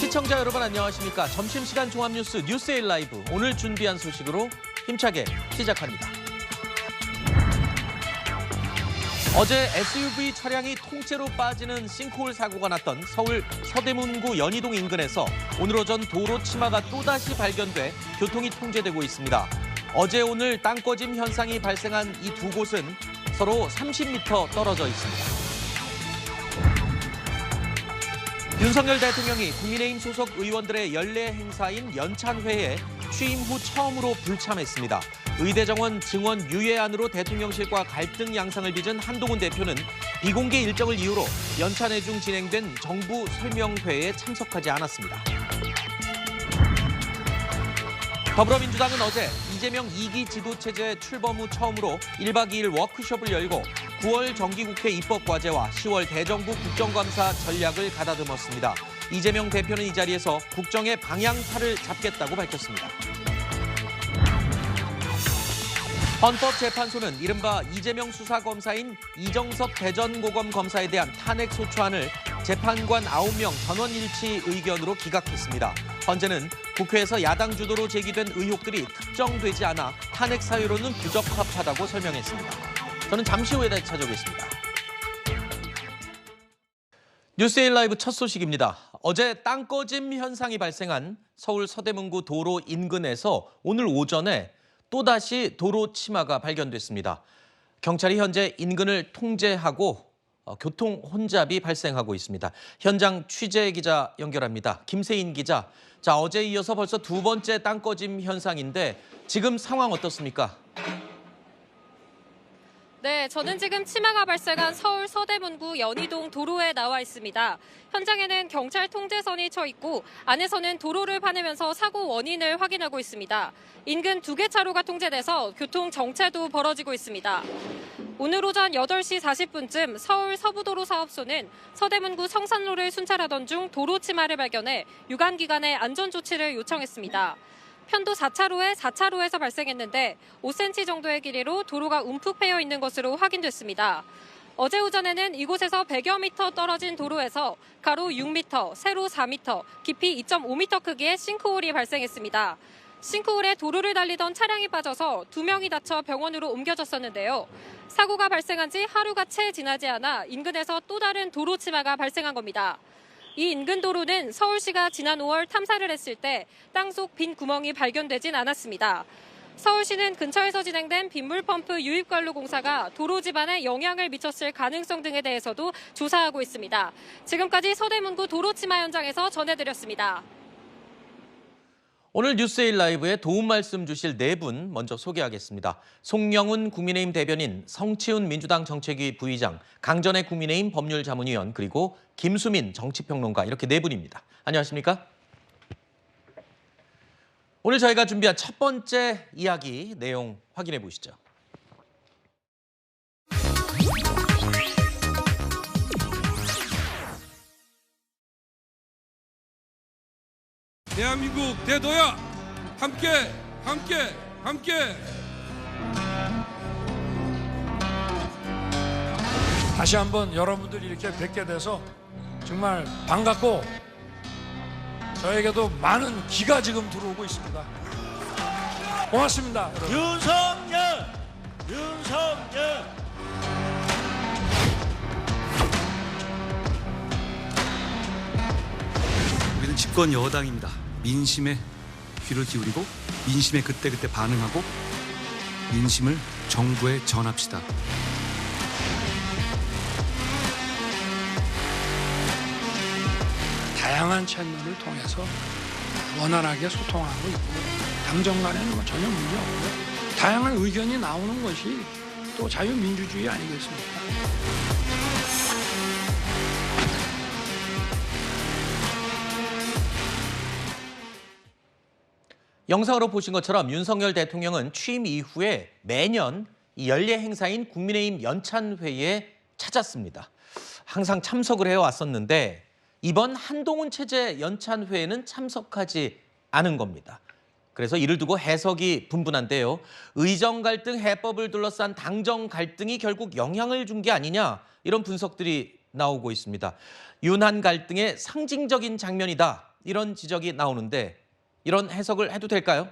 시청자 여러분 안녕하십니까. 점심시간 종합뉴스 뉴스에일 라이브 오늘 준비한 소식으로 힘차게 시작합니다. 어제 SUV 차량이 통째로 빠지는 싱크홀 사고가 났던 서울 서대문구 연희동 인근에서 오늘 오전 도로 치마가 또다시 발견돼 교통이 통제되고 있습니다. 어제 오늘 땅꺼짐 현상이 발생한 이 두 곳은 서로 30m 떨어져 있습니다. 윤석열 대통령이 국민의힘 소속 의원들의 연례 행사인 연찬회에 취임 후 처음으로 불참했습니다. 의대정원 증원 유예안으로 대통령실과 갈등 양상을 빚은 한동훈 대표는 비공개 일정을 이유로 연찬회 중 진행된 정부 설명회에 참석하지 않았습니다. 더불어민주당은 어제 이재명 2기 지도체제 출범 후 처음으로 1박 2일 워크숍을 열고 9월 정기국회 입법과제와 10월 대정부 국정감사 전략을 가다듬었습니다. 이재명 대표는 이 자리에서 국정의 방향타를 잡겠다고 밝혔습니다. 헌법재판소는 이른바 이재명 수사검사인 이정섭 대전고검 검사에 대한 탄핵소추안을 재판관 9명 전원일치 의견으로 기각했습니다. 헌재는 국회에서 야당 주도로 제기된 의혹들이 특정되지 않아 탄핵 사유로는 부적합하다고 설명했습니다. 저는 잠시 후에 다시 찾아오겠습니다. 뉴스에일 라이브 첫 소식입니다. 어제 땅꺼짐 현상이 발생한 서울 서대문구 도로 인근에서 오늘 오전에 또다시 도로 치마가 발견됐습니다. 경찰이 현재 인근을 통제하고 교통 혼잡이 발생하고 있습니다. 현장 취재 기자 연결합니다. 김세인 기자. 자, 어제 이어서 벌써 두 번째 땅꺼짐 현상인데 지금 상황 어떻습니까? 네, 저는 지금 치마가 발생한 서울 서대문구 연희동 도로에 나와 있습니다. 현장에는 경찰 통제선이 쳐 있고 안에서는 도로를 파내면서 사고 원인을 확인하고 있습니다. 인근 2개 차로가 통제돼서 교통 정체도 벌어지고 있습니다. 오늘 오전 8시 40분쯤 서울 서부도로 사업소는 서대문구 성산로를 순찰하던 중 도로 치마를 발견해 유관기관에 안전조치를 요청했습니다. 편도 4차로에서 발생했는데 5cm 정도의 길이로 도로가 움푹 패여 있는 것으로 확인됐습니다. 어제 오전에는 이곳에서 100여 미터 떨어진 도로에서 가로 6m, 세로 4m, 깊이 2.5m 크기의 싱크홀이 발생했습니다. 싱크홀에 도로를 달리던 차량이 빠져서 2명이 다쳐 병원으로 옮겨졌었는데요. 사고가 발생한 지 하루가 채 지나지 않아 인근에서 또 다른 도로 치마가 발생한 겁니다. 이 인근 도로는 서울시가 지난 5월 탐사를 했을 때 땅속 빈 구멍이 발견되진 않았습니다. 서울시는 근처에서 진행된 빗물펌프 유입관로 공사가 도로 지반에 영향을 미쳤을 가능성 등에 대해서도 조사하고 있습니다. 지금까지 서대문구 도로치마 현장에서 전해드렸습니다. 오늘 뉴스에일 라이브에 도움 말씀 주실 네 분 먼저 소개하겠습니다. 송영훈 국민의힘 대변인, 성치훈 민주당 정책위 부의장, 강전의 국민의힘 법률자문위원, 그리고 김수민 정치평론가 이렇게 네 분입니다. 안녕하십니까? 오늘 저희가 준비한 첫 번째 이야기 내용 확인해 보시죠. 대한민국 대도야 함께 다시 한번 여러분들이 이렇게 뵙게 돼서 정말 반갑고 저에게도 많은 기가 지금 들어오고 있습니다. 고맙습니다. 여러분. 윤석열 우리는 집권 여당입니다. 민심에 귀를 기울이고 민심에 그때그때 반응하고 민심을 정부에 전합시다. 다양한 채널을 통해서 원활하게 소통하고 있고 당정 간에는 전혀 문제 없고요. 다양한 의견이 나오는 것이 또 자유민주주의 아니겠습니까? 영상으로 보신 것처럼 윤석열 대통령은 취임 이후에 매년 이 연례 행사인 국민의힘 연찬회에 찾았습니다. 항상 참석을 해왔었는데 이번 한동훈 체제 연찬회에는 참석하지 않은 겁니다. 그래서 이를 두고 해석이 분분한데요. 의정 갈등 해법을 둘러싼 당정 갈등이 결국 영향을 준 게 아니냐 이런 분석들이 나오고 있습니다. 윤한 갈등의 상징적인 장면이다. 이런 지적이 나오는데 이런 해석을 해도 될까요?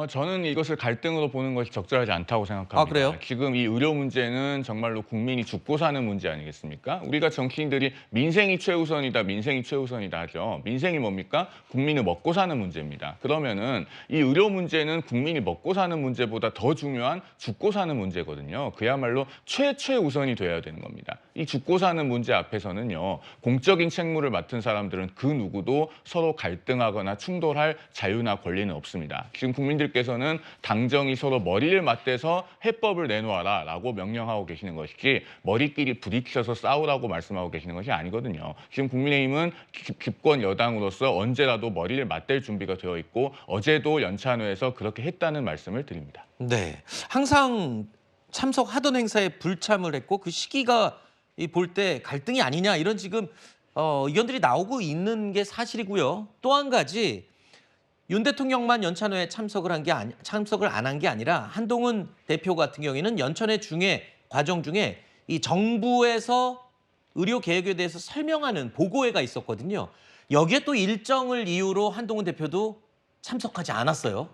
저는 이것을 갈등으로 보는 것이 적절하지 않다고 생각합니다. 아, 그래요? 지금 이 의료 문제는 정말로 국민이 죽고 사는 문제 아니겠습니까? 우리가 정치인들이 민생이 최우선이다, 민생이 최우선이다 하죠. 민생이 뭡니까? 국민이 먹고 사는 문제입니다. 그러면은 이 의료 문제는 국민이 먹고 사는 문제보다 더 중요한 죽고 사는 문제거든요. 그야말로 최우선이 돼야 되는 겁니다. 이 죽고 사는 문제 앞에서는요, 공적인 책무를 맡은 사람들은 그 누구도 서로 갈등하거나 충돌할 자유나 권리는 없습니다. 지금 국민들께서는 당정이 서로 머리를 맞대서 해법을 내놓아라라고 명령하고 계시는 것이지 머리끼리 부딪혀서 싸우라고 말씀하고 계시는 것이 아니거든요. 지금 국민의힘은 집권 여당으로서 언제라도 머리를 맞댈 준비가 되어 있고 어제도 연찬회에서 그렇게 했다는 말씀을 드립니다. 네, 항상 참석하던 행사에 불참을 했고 그 시기가 볼 때 갈등이 아니냐 이런 지금 의견들이 나오고 있는 게 사실이고요. 또 한 가지 윤 대통령만 연찬회에 참석을 안 한 게 아니라 한동훈 대표 같은 경우에는 연찬회 과정 중에 이 정부에서 의료 개혁에 대해서 설명하는 보고회가 있었거든요. 여기에 또 일정을 이유로 한동훈 대표도 참석하지 않았어요.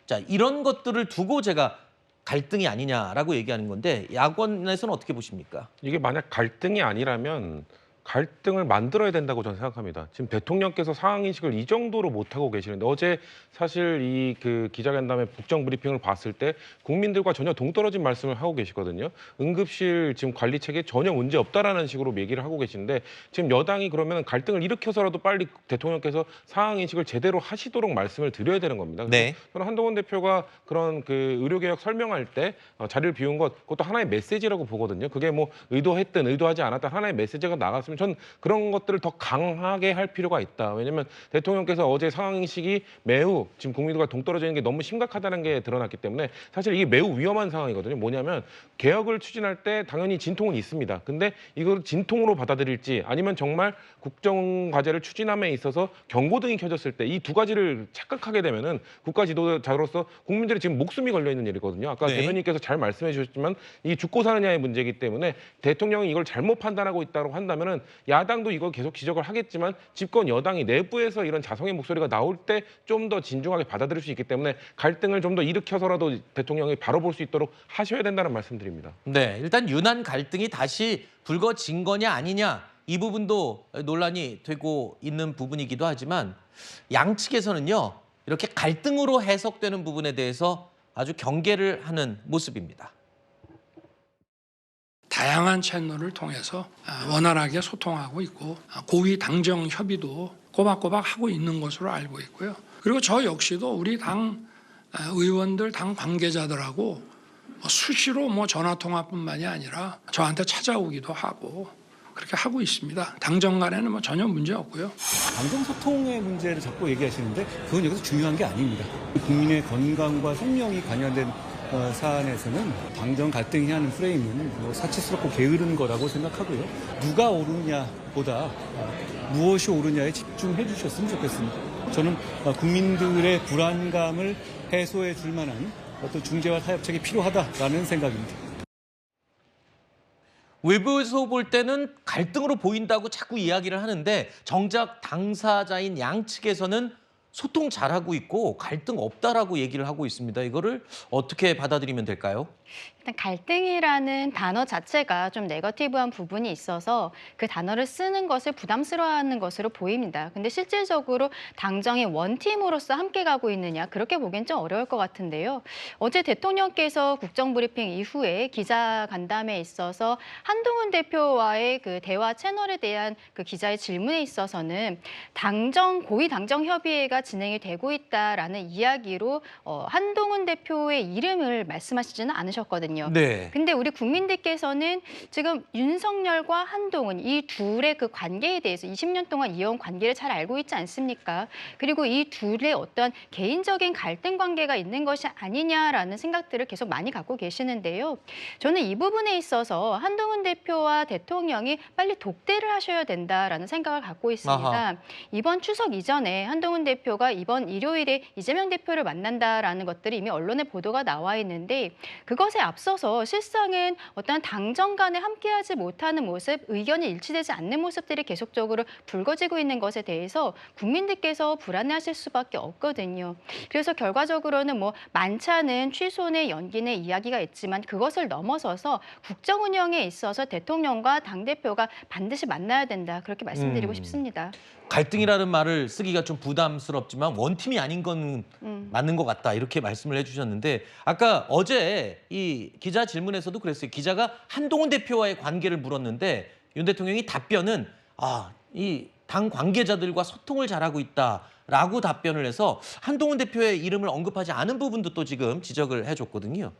자, 이런 것들을 두고 제가 갈등이 아니냐라고 얘기하는 건데 야권에서는 어떻게 보십니까? 이게 만약 갈등이 아니라면 갈등을 만들어야 된다고 저는 생각합니다. 지금 대통령께서 상황인식을 이 정도로 못하고 계시는데 어제 사실 이 기자간담회 국정 브리핑을 봤을 때 국민들과 전혀 동떨어진 말씀을 하고 계시거든요. 응급실 지금 관리 체계에 전혀 문제 없다라는 식으로 얘기를 하고 계신데 지금 여당이 그러면 갈등을 일으켜서라도 빨리 대통령께서 상황인식을 제대로 하시도록 말씀을 드려야 되는 겁니다. 네. 저는 한동훈 대표가 그런 의료개혁 설명할 때 자리를 비운 것 그것도 하나의 메시지라고 보거든요. 그게 뭐 의도했든 의도하지 않았든 하나의 메시지가 나갔으면 전 그런 것들을 더 강하게 할 필요가 있다. 왜냐하면 대통령께서 어제 상황인식이 매우 지금 국민들과 동떨어지는 게 너무 심각하다는 게 드러났기 때문에 사실 이게 매우 위험한 상황이거든요. 뭐냐면 개혁을 추진할 때 당연히 진통은 있습니다. 근데 이걸 진통으로 받아들일지 아니면 정말 국정과제를 추진함에 있어서 경고등이 켜졌을 때 이 두 가지를 착각하게 되면은 국가 지도자로서 국민들이 지금 목숨이 걸려 있는 일이거든요. 아까 네. 대변인께서 잘 말씀해 주셨지만 이 죽고 사느냐의 문제이기 때문에 대통령이 이걸 잘못 판단하고 있다고 한다면은 야당도 이거 계속 지적을 하겠지만 집권 여당이 내부에서 이런 자성의 목소리가 나올 때 좀 더 진중하게 받아들일 수 있기 때문에 갈등을 좀 더 일으켜서라도 대통령이 바로 볼 수 있도록 하셔야 된다는 말씀드립니다. 네, 일단 유난 갈등이 다시 불거진 거냐 아니냐 이 부분도 논란이 되고 있는 부분이기도 하지만 양측에서는요 이렇게 갈등으로 해석되는 부분에 대해서 아주 경계를 하는 모습입니다. 다양한 채널을 통해서 원활하게 소통하고 있고 고위 당정 협의도 꼬박꼬박 하고 있는 것으로 알고 있고요. 그리고 저 역시도 우리 당 의원들, 당 관계자들하고 수시로 전화 통화뿐만이 아니라 저한테 찾아오기도 하고 그렇게 하고 있습니다. 당정 간에는 전혀 문제 없고요. 당정 소통의 문제를 자꾸 얘기하시는데 그건 여기서 중요한 게 아닙니다. 국민의 건강과 생명이 관여된 사안에서는 당정 갈등이 하는 프레임은 사치스럽고 게으른 거라고 생각하고요. 누가 옳으냐보다 무엇이 옳으냐에 집중해 주셨으면 좋겠습니다. 저는 국민들의 불안감을 해소해 줄 만한 어떤 중재와 타협책이 필요하다라는 생각입니다. 외부에서 볼 때는 갈등으로 보인다고 자꾸 이야기를 하는데 정작 당사자인 양측에서는 소통 잘하고 있고 갈등 없다라고 얘기를 하고 있습니다. 이거를 어떻게 받아들이면 될까요? 일단 갈등이라는 단어 자체가 좀 네거티브한 부분이 있어서 그 단어를 쓰는 것을 부담스러워하는 것으로 보입니다. 근데 실질적으로 당정이 원팀으로서 함께 가고 있느냐 그렇게 보기엔 좀 어려울 것 같은데요. 어제 대통령께서 국정브리핑 이후에 기자간담회에 있어서 한동훈 대표와의 그 대화 채널에 대한 그 기자의 질문에 있어서는 고위 당정 협의회가 진행이 되고 있다라는 이야기로 한동훈 대표의 이름을 말씀하시지는 않으셨거든요. 네. 근데 우리 국민들께서는 지금 윤석열과 한동훈 이 둘의 그 관계에 대해서 20년 동안 이어온 관계를 잘 알고 있지 않습니까? 그리고 이 둘의 어떤 개인적인 갈등 관계가 있는 것이 아니냐라는 생각들을 계속 많이 갖고 계시는데요. 저는 이 부분에 있어서 한동훈 대표와 대통령이 빨리 독대를 하셔야 된다라는 생각을 갖고 있습니다. 아하. 이번 추석 이전에 한동훈 대표 대표가 이번 일요일에 이재명 대표를 만난다라는 것들이 이미 언론에 보도가 나와 있는데 그것에 앞서서 실상은 어떤 당정 간에 함께하지 못하는 모습, 의견이 일치되지 않는 모습들이 계속적으로 불거지고 있는 것에 대해서 국민들께서 불안해하실 수밖에 없거든요. 그래서 결과적으로는 뭐 만찬은 취소내 연기내 이야기가 있지만 그것을 넘어서서 국정 운영에 있어서 대통령과 당대표가 반드시 만나야 된다. 그렇게 말씀드리고 싶습니다. 갈등이라는 말을 쓰기가 좀 부담스럽지만 원팀이 아닌 건 맞는 것 같다 이렇게 말씀을 해주셨는데 아까 어제 이 기자 질문에서도 그랬어요. 기자가 한동훈 대표와의 관계를 물었는데 윤 대통령이 답변은 이 당 관계자들과 소통을 잘하고 있다라고 답변을 해서 한동훈 대표의 이름을 언급하지 않은 부분도 또 지금 지적을 해줬거든요.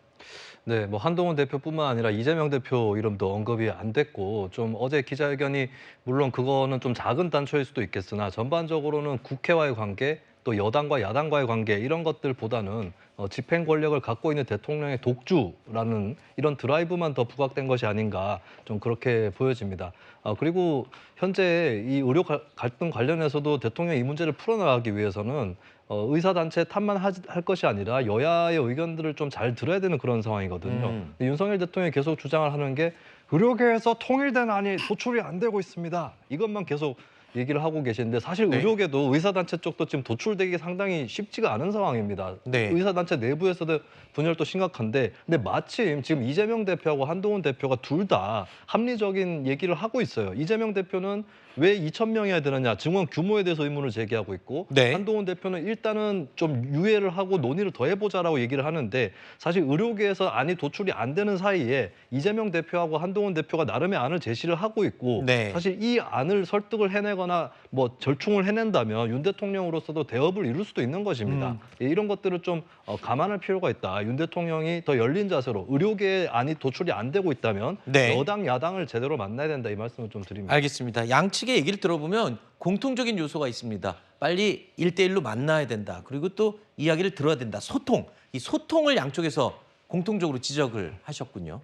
네, 뭐 한동훈 대표뿐만 아니라 이재명 대표 이름도 언급이 안 됐고 좀 어제 기자회견이 물론 그거는 좀 작은 단초일 수도 있겠으나 전반적으로는 국회와의 관계 또 여당과 야당과의 관계 이런 것들보다는 집행 권력을 갖고 있는 대통령의 독주라는 이런 드라이브만 더 부각된 것이 아닌가 좀 그렇게 보여집니다. 그리고 현재 이 의료 갈등 관련해서도 대통령이 이 문제를 풀어나가기 위해서는 의사단체 탓만 할 것이 아니라 여야의 의견들을 좀 잘 들어야 되는 그런 상황이거든요. 윤석열 대통령이 계속 주장을 하는 게 의료계에서 통일된 안이 도출이 안 되고 있습니다. 이것만 계속 얘기를 하고 계시는데 사실 네. 의료계도 의사단체 쪽도 지금 도출되기 상당히 쉽지가 않은 상황입니다. 네. 의사단체 내부에서도 분열도 심각한데 근데 마침 지금 이재명 대표하고 한동훈 대표가 둘 다 합리적인 얘기를 하고 있어요. 이재명 대표는 왜 2,000명이어야 되느냐 증원 규모에 대해서 의문을 제기하고 있고 네. 한동훈 대표는 일단은 좀 유예를 하고 논의를 더 해보자라고 얘기를 하는데 사실 의료계에서 안이 도출이 안 되는 사이에 이재명 대표하고 한동훈 대표가 나름의 안을 제시를 하고 있고 네. 사실 이 안을 설득을 해내거나 뭐 절충을 해낸다면 윤 대통령으로서도 대업을 이룰 수도 있는 것입니다. 이런 것들을 좀 감안할 필요가 있다. 윤 대통령이 더 열린 자세로 의료계의 안이 도출이 안 되고 있다면 네. 여당 야당을 제대로 만나야 된다 이 말씀을 좀 드립니다. 알겠습니다. 양측의 얘기를 들어보면 공통적인 요소가 있습니다. 빨리 1대1로 만나야 된다. 그리고 또 이야기를 들어야 된다. 소통. 이 소통을 양쪽에서 공통적으로 지적을 하셨군요.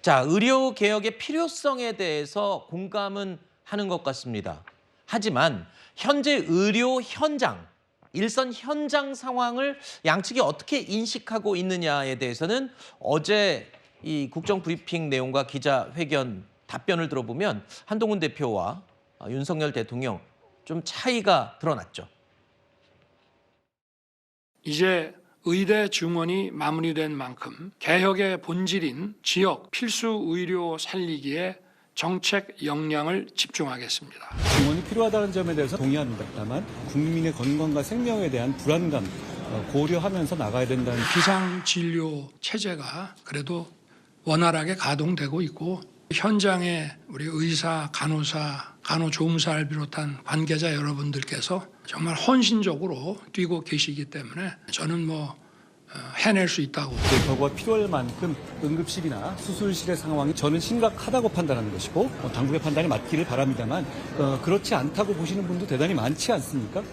자, 의료 개혁의 필요성에 대해서 공감은 하는 것 같습니다. 하지만 현재 의료 현장, 일선 현장 상황을 양측이 어떻게 인식하고 있느냐에 대해서는 어제 이 국정 브리핑 내용과 기자회견 답변을 들어보면 한동훈 대표와 윤석열 대통령 좀 차이가 드러났죠. 이제 의대 증원이 마무리된 만큼 개혁의 본질인 지역 필수 의료 살리기에 정책 역량을 집중하겠습니다. 증원이 필요하다는 점에 대해서 동의합니다. 다만 국민의 건강과 생명에 대한 불안감 고려하면서 나가야 된다는 비상진료 체제가 그래도 원활하게 가동되고 있고 현장에 우리 의사, 간호사, 간호조무사를 비롯한 관계자 여러분들께서 정말 헌신적으로 뛰고 계시기 때문에 저는 해낼 수 있다고. 결과가 필요할 만큼 응급실이나 수술실의 상황이 저는 심각하다고 판단하는 것이고 당국의 판단이 맞기를 바랍니다만 그렇지 않다고 보시는 분도 대단히 많지 않습니까?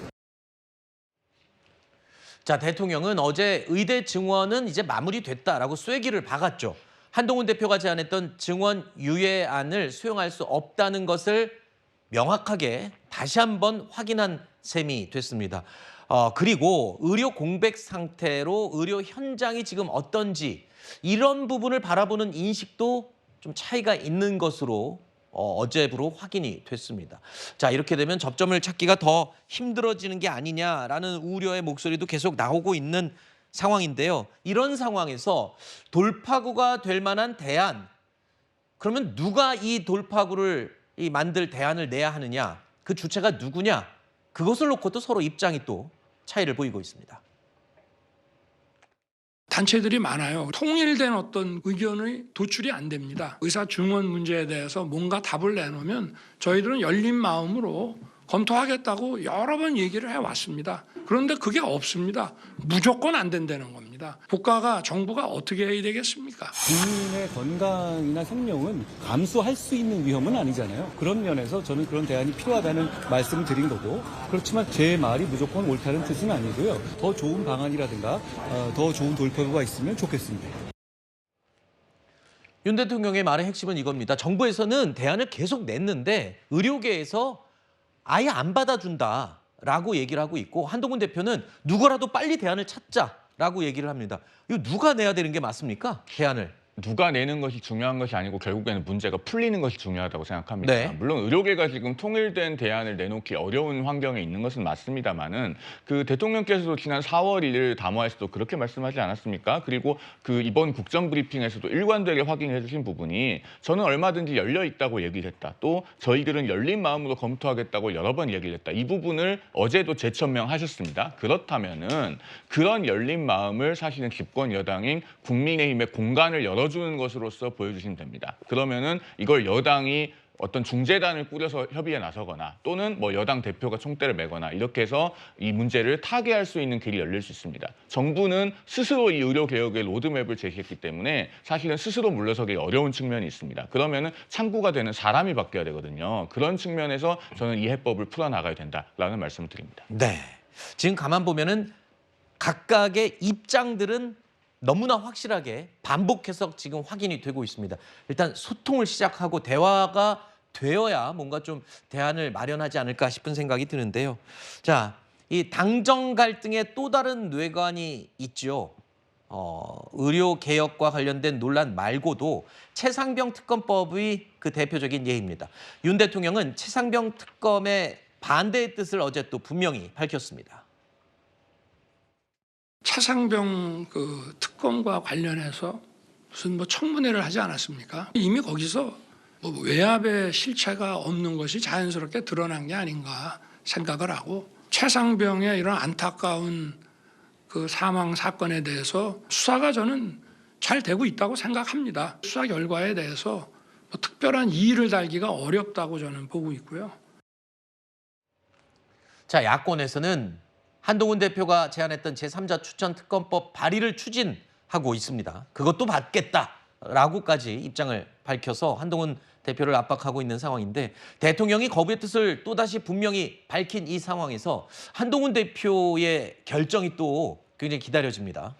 자, 대통령은 어제 의대 증원은 이제 마무리됐다라고 쐐기를 박았죠. 한동훈 대표가 제안했던 증원 유예안을 수용할 수 없다는 것을 명확하게 다시 한번 확인한 셈이 됐습니다. 그리고 의료 공백 상태로 의료 현장이 지금 어떤지 이런 부분을 바라보는 인식도 좀 차이가 있는 것으로 어제부로 확인이 됐습니다. 자, 이렇게 되면 접점을 찾기가 더 힘들어지는 게 아니냐라는 우려의 목소리도 계속 나오고 있는 상황인데요. 이런 상황에서 돌파구가 될 만한 대안, 그러면 누가 이 돌파구를 만들 대안을 내야 하느냐, 그 주체가 누구냐, 그것을 놓고도 서로 입장이 또 차이를 보이고 있습니다. 단체들이 많아요. 통일된 어떤 의견의 도출이 안 됩니다. 의사 증원 문제에 대해서 뭔가 답을 내놓으면 저희들은 열린 마음으로 검토하겠다고 여러 번 얘기를 해왔습니다. 그런데 그게 없습니다. 무조건 안 된다는 겁니다. 국가가, 정부가 어떻게 해야 되겠습니까? 국민의 건강이나 생명은 감수할 수 있는 위험은 아니잖아요. 그런 면에서 저는 그런 대안이 필요하다는 말씀을 드린 거고, 그렇지만 제 말이 무조건 옳다는 뜻은 아니고요. 더 좋은 방안이라든가 더 좋은 돌파구가 있으면 좋겠습니다. 윤 대통령의 말의 핵심은 이겁니다. 정부에서는 대안을 계속 냈는데 의료계에서 아예 안 받아준다. 라고 얘기를 하고 있고 한동훈 대표는 누구라도 빨리 대안을 찾자라고 얘기를 합니다. 이거 누가 내야 되는 게 맞습니까? 대안을. 누가 내는 것이 중요한 것이 아니고 결국에는 문제가 풀리는 것이 중요하다고 생각합니다. 네. 물론 의료계가 지금 통일된 대안을 내놓기 어려운 환경에 있는 것은 맞습니다만은 그 대통령께서도 지난 4월 1일 담화에서도 그렇게 말씀하지 않았습니까? 그리고 그 이번 국정 브리핑에서도 일관되게 확인해 주신 부분이 저는 얼마든지 열려 있다고 얘기를 했다. 또 저희들은 열린 마음으로 검토하겠다고 여러 번 얘기를 했다. 이 부분을 어제도 재천명하셨습니다. 그렇다면은 그런 열린 마음을 사실은 집권 여당인 국민의힘의 공간을 열어주는 것으로서 보여주시면 됩니다. 그러면은 이걸 여당이 어떤 중재단을 꾸려서 협의에 나서거나 또는 뭐 여당 대표가 총대를 메거나 이렇게 해서 이 문제를 타개할 수 있는 길이 열릴 수 있습니다. 정부는 스스로 이 의료개혁의 로드맵을 제시했기 때문에 사실은 스스로 물러서기 어려운 측면이 있습니다. 그러면은 창구가 되는 사람이 바뀌어야 되거든요. 그런 측면에서 저는 이 해법을 풀어나가야 된다라는 말씀을 드립니다. 네. 지금 가만 보면은 각각의 입장들은 너무나 확실하게 반복해서 지금 확인이 되고 있습니다. 일단 소통을 시작하고 대화가 되어야 뭔가 좀 대안을 마련하지 않을까 싶은 생각이 드는데요. 자, 이 당정 갈등의 또 다른 뇌관이 있죠. 의료 개혁과 관련된 논란 말고도 최상병 특검법의 그 대표적인 예입니다. 윤 대통령은 최상병 특검의 반대의 뜻을 어제 또 분명히 밝혔습니다. 최상병 그 특검과 관련해서 무슨 뭐 청문회를 하지 않았습니까? 이미 거기서 뭐 외압의 실체가 없는 것이 자연스럽게 드러난 게 아닌가 생각을 하고 최상병의 이런 안타까운 그 사망 사건에 대해서 수사가 저는 잘 되고 있다고 생각합니다. 수사 결과에 대해서 뭐 특별한 이의를 달기가 어렵다고 저는 보고 있고요. 자, 야권에서는 한동훈 대표가 제안했던 제3자 추천 특검법 발의를 추진하고 있습니다. 그것도 받겠다라고까지 입장을 밝혀서 한동훈 대표를 압박하고 있는 상황인데 대통령이 거부의 뜻을 또다시 분명히 밝힌 이 상황에서 한동훈 대표의 결정이 또 굉장히 기다려집니다.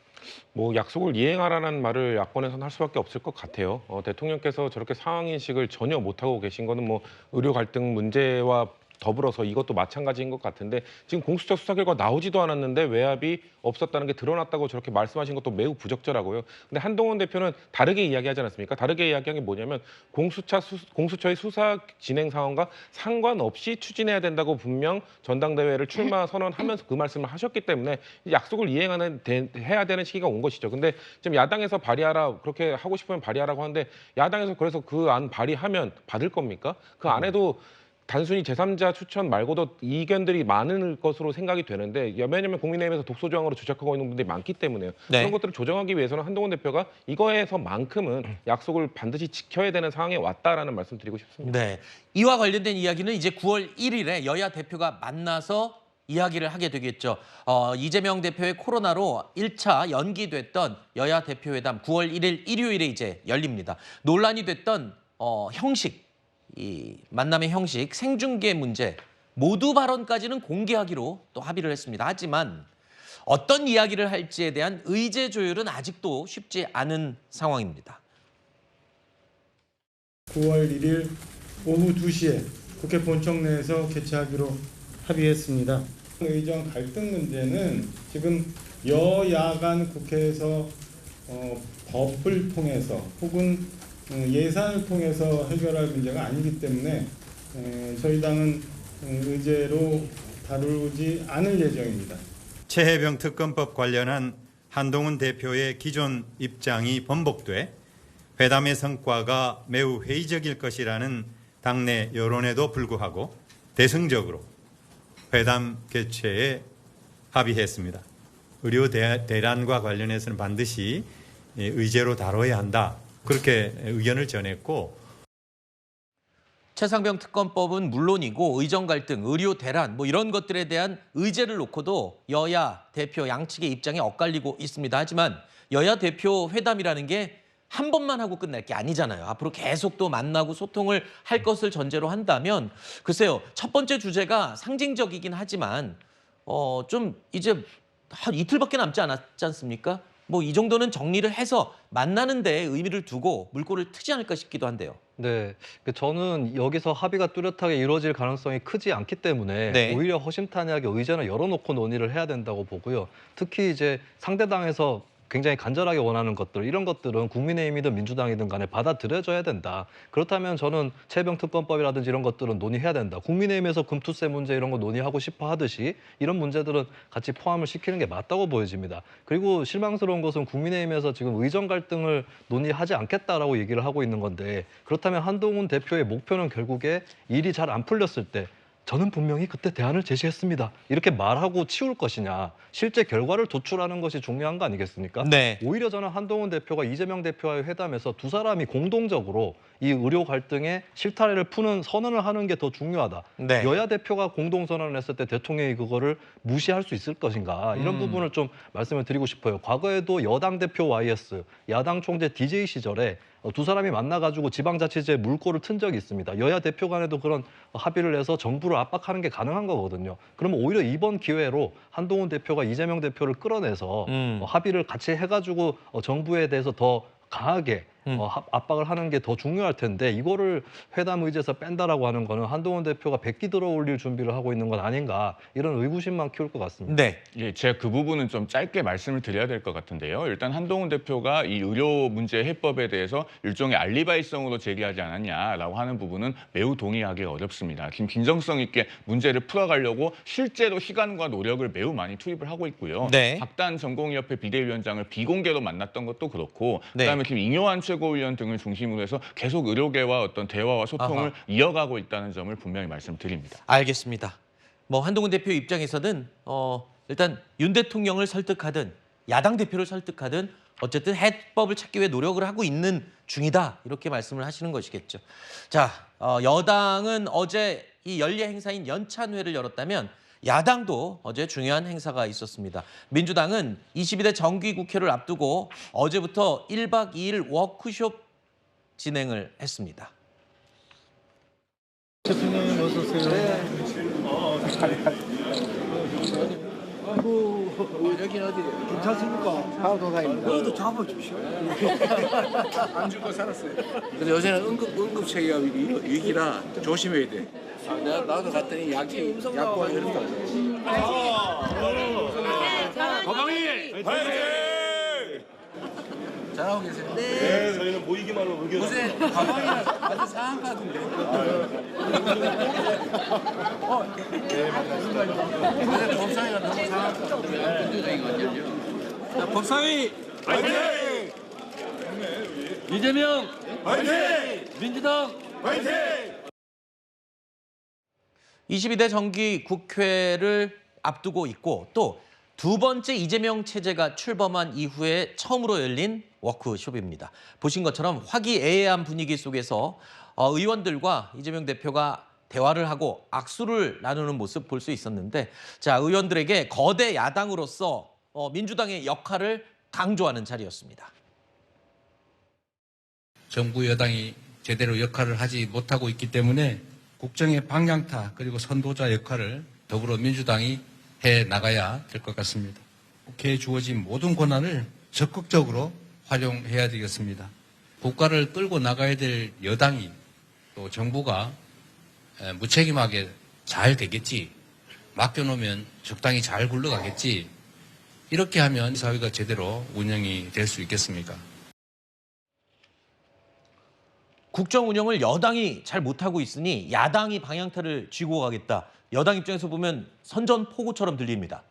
뭐 약속을 이행하라는 말을 야권에서는 할 수밖에 없을 것 같아요. 대통령께서 저렇게 상황인식을 전혀 못하고 계신 거는 뭐 의료 갈등 문제와 더불어서 이것도 마찬가지인 것 같은데 지금 공수처 수사 결과 나오지도 않았는데 외압이 없었다는 게 드러났다고 저렇게 말씀하신 것도 매우 부적절하고요. 근데 한동훈 대표는 다르게 이야기하지 않았습니까? 다르게 이야기한 게 뭐냐면 공수처의 수사 진행 상황과 상관없이 추진해야 된다고 분명 전당대회를 출마 선언하면서 그 말씀을 하셨기 때문에 약속을 해야 되는 시기가 온 것이죠. 근데 지금 야당에서 발의하라 그렇게 하고 싶으면 발의하라고 하는데 야당에서 그래서 그 안 발의하면 받을 겁니까? 그 안에도 단순히 제3자 추천 말고도 이견들이 많을 것으로 생각이 되는데 왜냐하면 국민의힘에서 독소 조항으로 주장하고 있는 분들이 많기 때문에요. 네. 그런 것들을 조정하기 위해서는 한동훈 대표가 이거에서만큼은 약속을 반드시 지켜야 되는 상황에 왔다라는 말씀 드리고 싶습니다. 네, 이와 관련된 이야기는 이제 9월 1일에 여야 대표가 만나서 이야기를 하게 되겠죠. 이재명 대표의 코로나로 1차 연기됐던 여야 대표회담 9월 1일 일요일에 이제 열립니다. 논란이 됐던 형식, 이 만남의 형식, 생중계 문제 모두 발언까지는 공개하기로 또 합의를 했습니다. 하지만 어떤 이야기를 할지에 대한 의제 조율은 아직도 쉽지 않은 상황입니다. 9월 1일 오후 2시에 국회 본청 내에서 개최하기로 합의했습니다. 의정 갈등 문제는 지금 여야 간 국회에서 법을 통해서 혹은 예산을 통해서 해결할 문제가 아니기 때문에 저희 당은 의제로 다루지 않을 예정입니다. 최해병 특검법 관련한 한동훈 대표의 기존 입장이 번복돼 회담의 성과가 매우 회의적일 것이라는 당내 여론에도 불구하고 대승적으로 회담 개최에 합의했습니다. 의료 대란과 관련해서는 반드시 의제로 다뤄야 한다. 그렇게 의견을 전했고 최상병 특검법은 물론이고 의정 갈등, 의료 대란 뭐 이런 것들에 대한 의제를 놓고도 여야 대표 양측의 입장이 엇갈리고 있습니다. 하지만 여야 대표 회담이라는 게 한 번만 하고 끝날 게 아니잖아요. 앞으로 계속 또 만나고 소통을 할 것을 전제로 한다면 글쎄요. 첫 번째 주제가 상징적이긴 하지만 좀 이제 한 이틀밖에 남지 않았지 않습니까? 뭐 이 정도는 정리를 해서 만나는 데 의미를 두고 물꼬를 트지 않을까 싶기도 한데요. 네, 저는 여기서 합의가 뚜렷하게 이루어질 가능성이 크지 않기 때문에 네. 오히려 허심탄회하게 의전을 열어놓고 논의를 해야 된다고 보고요. 특히 이제 상대당에서 굉장히 간절하게 원하는 것들, 이런 것들은 국민의힘이든 민주당이든 간에 받아들여져야 된다. 그렇다면 저는 최병 특검법이라든지 이런 것들은 논의해야 된다. 국민의힘에서 금투세 문제 이런 거 논의하고 싶어 하듯이 이런 문제들은 같이 포함을 시키는 게 맞다고 보여집니다. 그리고 실망스러운 것은 국민의힘에서 지금 의정 갈등을 논의하지 않겠다라고 얘기를 하고 있는 건데, 그렇다면 한동훈 대표의 목표는 결국에 일이 잘 안 풀렸을 때 저는 분명히 그때 대안을 제시했습니다, 이렇게 말하고 치울 것이냐, 실제 결과를 도출하는 것이 중요한 거 아니겠습니까? 네. 오히려 저는 한동훈 대표가 이재명 대표와의 회담에서 두 사람이 공동적으로 이 의료 갈등의 실타래를 푸는 선언을 하는 게 더 중요하다. 네. 여야 대표가 공동 선언을 했을 때 대통령이 그거를 무시할 수 있을 것인가, 이런 부분을 좀 말씀을 드리고 싶어요. 과거에도 여당 대표 YS, 야당 총재 DJ 시절에 두 사람이 만나가지고 지방자치제 물꼬를 튼 적이 있습니다. 여야 대표 간에도 그런 합의를 해서 정부를 압박하는 게 가능한 거거든요. 그러면 오히려 이번 기회로 한동훈 대표가 이재명 대표를 끌어내서 합의를 같이 해가지고 정부에 대해서 더 강하게 압박을 하는 게 더 중요할 텐데, 이거를 회담 의제에서 뺀다라고 하는 거는 한동훈 대표가 백기 들어 올릴 준비를 하고 있는 건 아닌가, 이런 의구심만 키울 것 같습니다. 네. 예, 제가 그 부분은 좀 짧게 말씀을 드려야 될 것 같은데요. 일단 한동훈 대표가 이 의료 문제 해법에 대해서 일종의 알리바이성으로 제기하지 않았냐라고 하는 부분은 매우 동의하기 어렵습니다. 지금 진정성 있게 문제를 풀어가려고 실제로 시간과 노력을 매우 많이 투입을 하고 있고요. 네. 박단 전공의협회 비대위원장을 비공개로 만났던 것도 그렇고, 네. 그다음에 지금 잉여한 최고위원 등을 중심으로 해서 계속 의료계와 어떤 대화와 소통을 아하. 이어가고 있다는 점을 분명히 말씀드립니다. 알겠습니다. 뭐 한동훈 대표 입장에서는 일단 윤 대통령을 설득하든 야당 대표를 설득하든 어쨌든 해법을 찾기 위해 노력을 하고 있는 중이다, 이렇게 말씀을 하시는 것이겠죠. 자, 여당은 어제 이 연례 행사인 연찬회를 열었다면 야당도 어제 중요한 행사가 있었습니다. 민주당은 22대 정기국회를 앞두고 어제부터 1박 2일 워크숍 진행을 했습니다. 대통령님 어서 오세요. 여긴 어디? 괜찮습니까? 파도사입니다. 너도 잡아주시오. 안 죽고 살았어요. 근데 요새는 응급체계가 위기라 조심해야 돼. 나도 갔더니 약이 약과 이런 거. 가방이 파이팅! 잘하고 계세요. 네, 저희는 모이기만으로 의견. 요새 가방이랑 아주 상한 같은데. 네, 맞습니다. 요새 법상이가 너무 상한 것 같아요. 법사위 파이팅! 이재명 파이팅! 민주당 파이팅! 22대 정기 국회를 앞두고 있고 또 두 번째 이재명 체제가 출범한 이후에 처음으로 열린 워크숍입니다. 보신 것처럼 화기애애한 분위기 속에서 의원들과 이재명 대표가 대화를 하고 악수를 나누는 모습 볼 수 있었는데, 자, 의원들에게 거대 야당으로서 민주당의 역할을 강조하는 자리였습니다. 정부 여당이 제대로 역할을 하지 못하고 있기 때문에 국정의 방향타 그리고 선도자 역할을 더불어민주당이 해 나가야 될 것 같습니다. 국회에 주어진 모든 권한을 적극적으로 활용해야 되겠습니다. 국가를 끌고 나가야 될 여당이 또 정부가 무책임하게 잘 되겠지, 맡겨놓으면 적당히 잘 굴러가겠지, 이렇게 하면 사회가 제대로 운영이 될 수 있겠습니까? 국정 운영을 여당이 잘 못하고 있으니 야당이 방향타를 쥐고 가겠다. 여당 입장에서 보면 선전포고처럼 들립니다.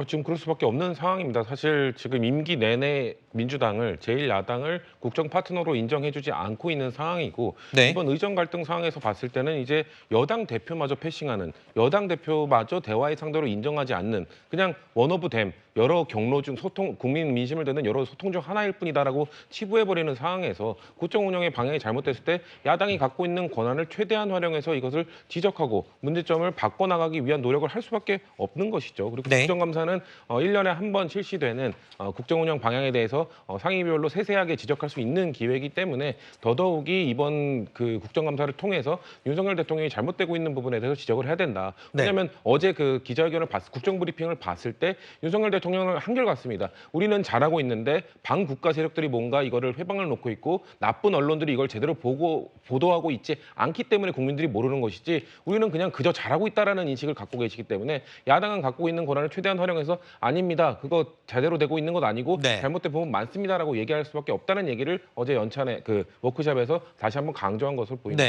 지금 그럴 수밖에 없는 상황입니다. 사실 지금 임기 내내 민주당을, 제1야당을 국정 파트너로 인정해주지 않고 있는 상황이고, 네. 이번 의정 갈등 상황에서 봤을 때는 이제 여당 대표마저 패싱하는, 여당 대표마저 대화의 상대로 인정하지 않는, 그냥 원 오브 댐, 여러 경로 중 소통, 국민 민심을 듣는 여러 소통 중 하나일 뿐이다라고 치부해버리는 상황에서 국정 운영의 방향이 잘못됐을 때 야당이 갖고 있는 권한을 최대한 활용해서 이것을 지적하고 문제점을 바꿔나가기 위한 노력을 할 수밖에 없는 것이죠. 그리고 네. 국정감사 국정감사는 1년에 한 번 실시되는 국정운영 방향에 대해서 상임위별로 세세하게 지적할 수 있는 기회이기 때문에 더더욱이 이번 그 국정감사를 통해서 윤석열 대통령이 잘못되고 있는 부분에 대해서 지적을 해야 된다. 왜냐하면 어제 그 기자회견을 국정브리핑을 봤을 때 윤석열 대통령은 한결같습니다. 우리는 잘하고 있는데 반국가 세력들이 뭔가 이거를 회방을 놓고 있고 나쁜 언론들이 이걸 제대로 보도하고 있지 않기 때문에 국민들이 모르는 것이지 우리는 그냥 그저 잘하고 있다라는 인식을 갖고 계시기 때문에 야당은 갖고 있는 권한을 최대한 활용해서 아닙니다. 그거 제대로 되고 있는 것 아니고 잘못된 부분 많습니다라고 얘기할 수밖에 없다는 얘기를 어제 연찬의 그 워크숍에서 다시 한번 강조한 것으로 보입니다.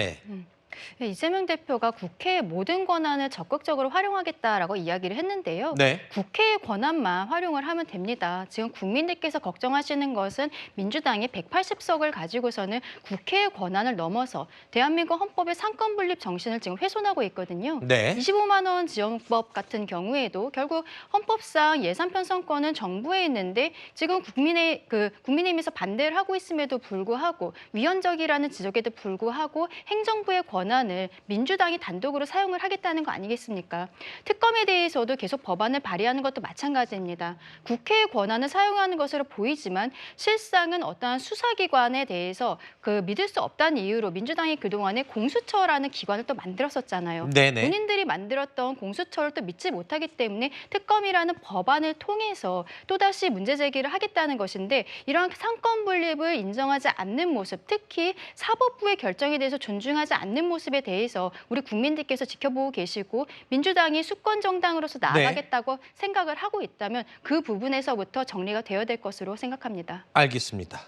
이재명 대표가 국회의 모든 권한을 적극적으로 활용하겠다라고 이야기를 했는데요. 국회의 권한만 활용을 하면 됩니다. 지금 국민들께서 걱정하시는 것은 민주당이 180석을 가지고서는 국회의 권한을 넘어서 대한민국 헌법의 상권 분립 정신을 지금 훼손하고 있거든요. 25만 원 지원법 같은 경우에도 결국 헌법상 예산 편성권은 정부에 있는데 지금 국민의힘에서 반대를 하고 있음에도 불구하고 위헌적이라는 지적에도 불구하고 행정부의 권한을 민주당이 단독으로 사용을 하겠다는 거 아니겠습니까? 특검에 대해서도 계속 법안을 발의하는 것도 마찬가지입니다. 국회의 권한을 사용하는 것으로 보이지만 실상은 어떠한 수사기관에 대해서 믿을 수 없다는 이유로 민주당이 그동안에 공수처라는 기관을 또 만들었었잖아요. 본인들이 만들었던 공수처를 또 믿지 못하기 때문에 특검이라는 법안을 통해서 또다시 문제 제기를 하겠다는 것인데 이러한 상권 분립을 인정하지 않는 모습, 특히 사법부의 결정에 대해서 존중하지 않는 모습에 대해서 우리 국민들께서 지켜보고 계시고 민주당이 수권 정당으로서 나아가겠다고 생각을 하고 있다면 그 부분에서부터 정리가 되어야 될 것으로 생각합니다. 알겠습니다.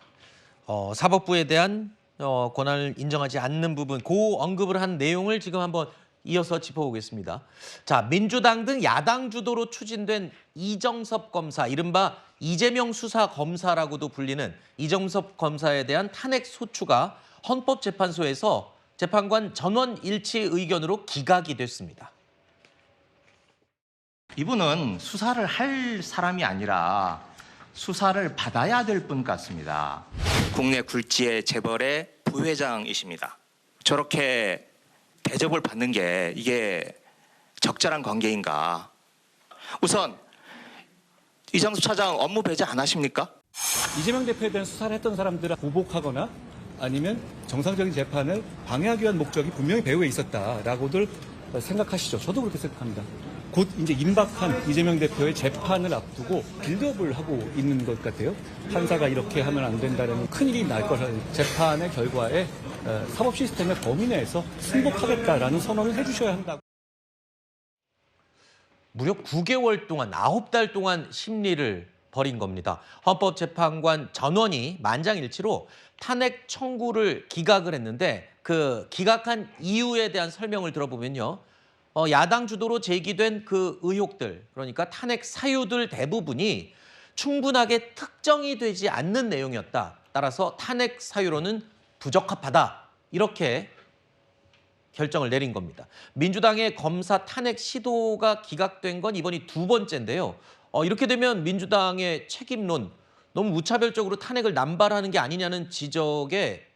사법부에 대한 권한을 인정하지 않는 부분, 그 언급을 한 내용을 지금 한번 이어서 짚어보겠습니다. 자, 민주당 등 야당 주도로 추진된 이정섭 검사, 이른바 이재명 수사 검사라고도 불리는 이정섭 검사에 대한 탄핵 소추가 헌법재판소에서 재판관 전원 일치 의견으로 기각이 됐습니다. 이분은 수사를 할 사람이 아니라 수사를 받아야 될 분 같습니다. 국내 굴지의 재벌의 부회장이십니다. 저렇게 대접을 받는 게 이게 적절한 관계인가? 우선 이정수 차장 업무 배제 안 하십니까? 이재명 대표에 대한 수사를 했던 사람들을 보복하거나 아니면 정상적인 재판을 방해하기 위한 목적이 분명히 배후에 있었다라고들 생각하시죠. 저도 그렇게 생각합니다. 곧 이제 임박한 이재명 대표의 재판을 앞두고 빌드업을 하고 있는 것 같아요. 판사가 이렇게 하면 안 된다는 큰일이 날 거라는 재판의 결과에 사법 시스템의 범위 내에서 승복하겠다라는 선언을 해주셔야 한다고. 무려 9개월 동안, 9달 동안 심리를 벌인 겁니다. 헌법재판관 전원이 만장일치로 탄핵 청구를 기각을 했는데 그 기각한 이유에 대한 설명을 들어보면요. 야당 주도로 제기된 그 의혹들, 그러니까 탄핵 사유들 대부분이 충분하게 특정이 되지 않는 내용이었다. 따라서 탄핵 사유로는 부적합하다. 이렇게 결정을 내린 겁니다. 민주당의 검사 탄핵 시도가 기각된 건 이번이 두 번째인데요. 이렇게 되면 민주당의 책임론, 너무 무차별적으로 탄핵을 남발하는 게 아니냐는 지적에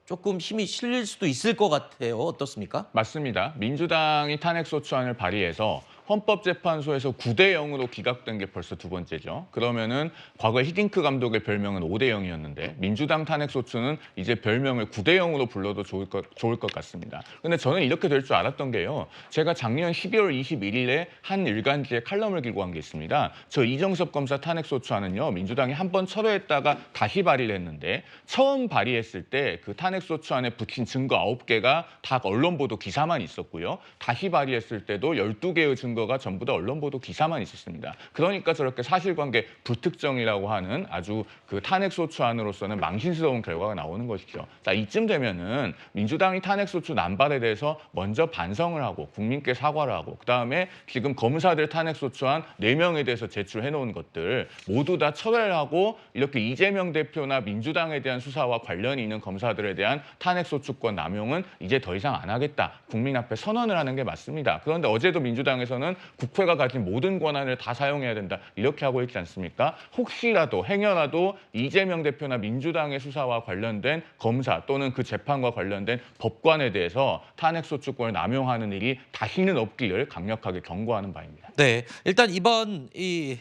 조금 힘이 실릴 수도 있을 것 같아요. 어떻습니까? 맞습니다. 민주당이 탄핵소추안을 발의해서 헌법재판소에서 9대0으로 기각된 게 벌써 두 번째죠. 그러면은 과거 히딩크 감독의 별명은 5대0이었는데 민주당 탄핵소추는 이제 별명을 9대0으로 불러도 좋을 것 같습니다. 근데 저는 이렇게 될 줄 알았던 게요. 제가 작년 12월 21일에 한 일간지에 칼럼을 기고한 게 있습니다. 저 이정섭 검사 탄핵소추안은요. 민주당이 한 번 철회했다가 다시 발의를 했는데 처음 발의했을 때 그 탄핵소추안에 붙인 증거 9개가 다 언론 보도 기사만 있었고요. 다시 발의했을 때도 12개의 증거가 전부 다 언론 보도 기사만 있었습니다. 그러니까 저렇게 사실관계 불특정이라고 하는 아주 그 탄핵소추안으로서는 망신스러운 결과가 나오는 것이죠. 자, 이쯤 되면은 민주당이 탄핵소추 남발에 대해서 먼저 반성을 하고 국민께 사과를 하고 그다음에 지금 검사들 탄핵소추안 4명에 대해서 제출해 놓은 것들 모두 다 철회를 하고 이렇게 이재명 대표나 민주당에 대한 수사와 관련이 있는 검사들에 대한 탄핵소추권 남용은 이제 더 이상 안 하겠다. 국민 앞에 선언을 하는 게 맞습니다. 그런데 어제도 민주당에서는 대해서는 국회가 가진 모든 권한을 다 사용해야 된다. 이렇게 하고 있지 않습니까? 혹시라도 행여라도 이재명 대표나 민주당의 수사와 관련된 검사 또는 그 재판과 관련된 법관에 대해서 탄핵소추권을 남용하는 일이 다시는 없기를 강력하게 경고하는 바입니다. 네, 일단 이번 이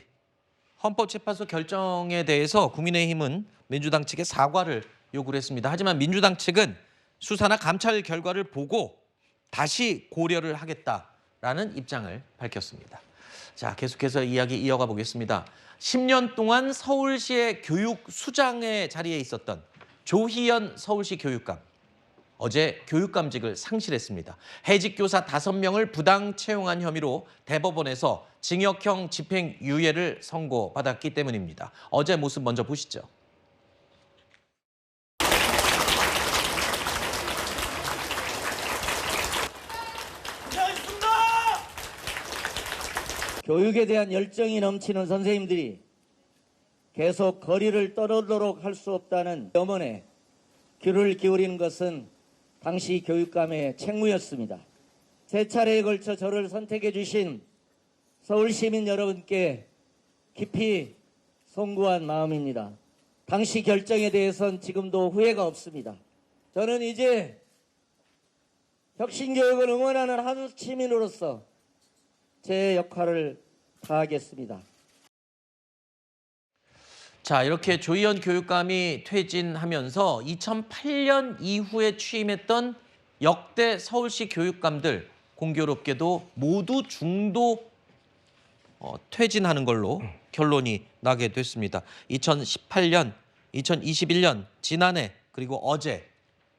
헌법재판소 결정에 대해서 국민의힘은 민주당 측에 사과를 요구를 했습니다. 하지만 민주당 측은 수사나 감찰 결과를 보고 다시 고려를 하겠다라는 입장을 밝혔습니다. 자, 계속해서 이야기 이어가 보겠습니다. 10년 동안 서울시의 교육수장의 자리에 있었던 조희연 서울시 교육감. 어제 교육감직을 상실했습니다. 해직 교사 5명을 부당 채용한 혐의로 대법원에서 징역형 집행유예를 선고받았기 때문입니다. 어제 모습 먼저 보시죠. 교육에 대한 열정이 넘치는 선생님들이 계속 거리를 떨어도록 할 수 없다는 염원에 귀를 기울이는 것은 당시 교육감의 책무였습니다. 세 차례에 걸쳐 저를 선택해 주신 서울 시민 여러분께 깊이 송구한 마음입니다. 당시 결정에 대해서는 지금도 후회가 없습니다. 저는 이제 혁신교육을 응원하는 한 시민으로서 제 역할을 다하겠습니다. 자, 이렇게 조희연 교육감이 퇴진하면서 2008년 이후에 취임했던 역대 서울시 교육감들 공교롭게도 모두 중도 퇴진하는 걸로 결론이 나게 됐습니다. 2018년, 2021년, 지난해 그리고 어제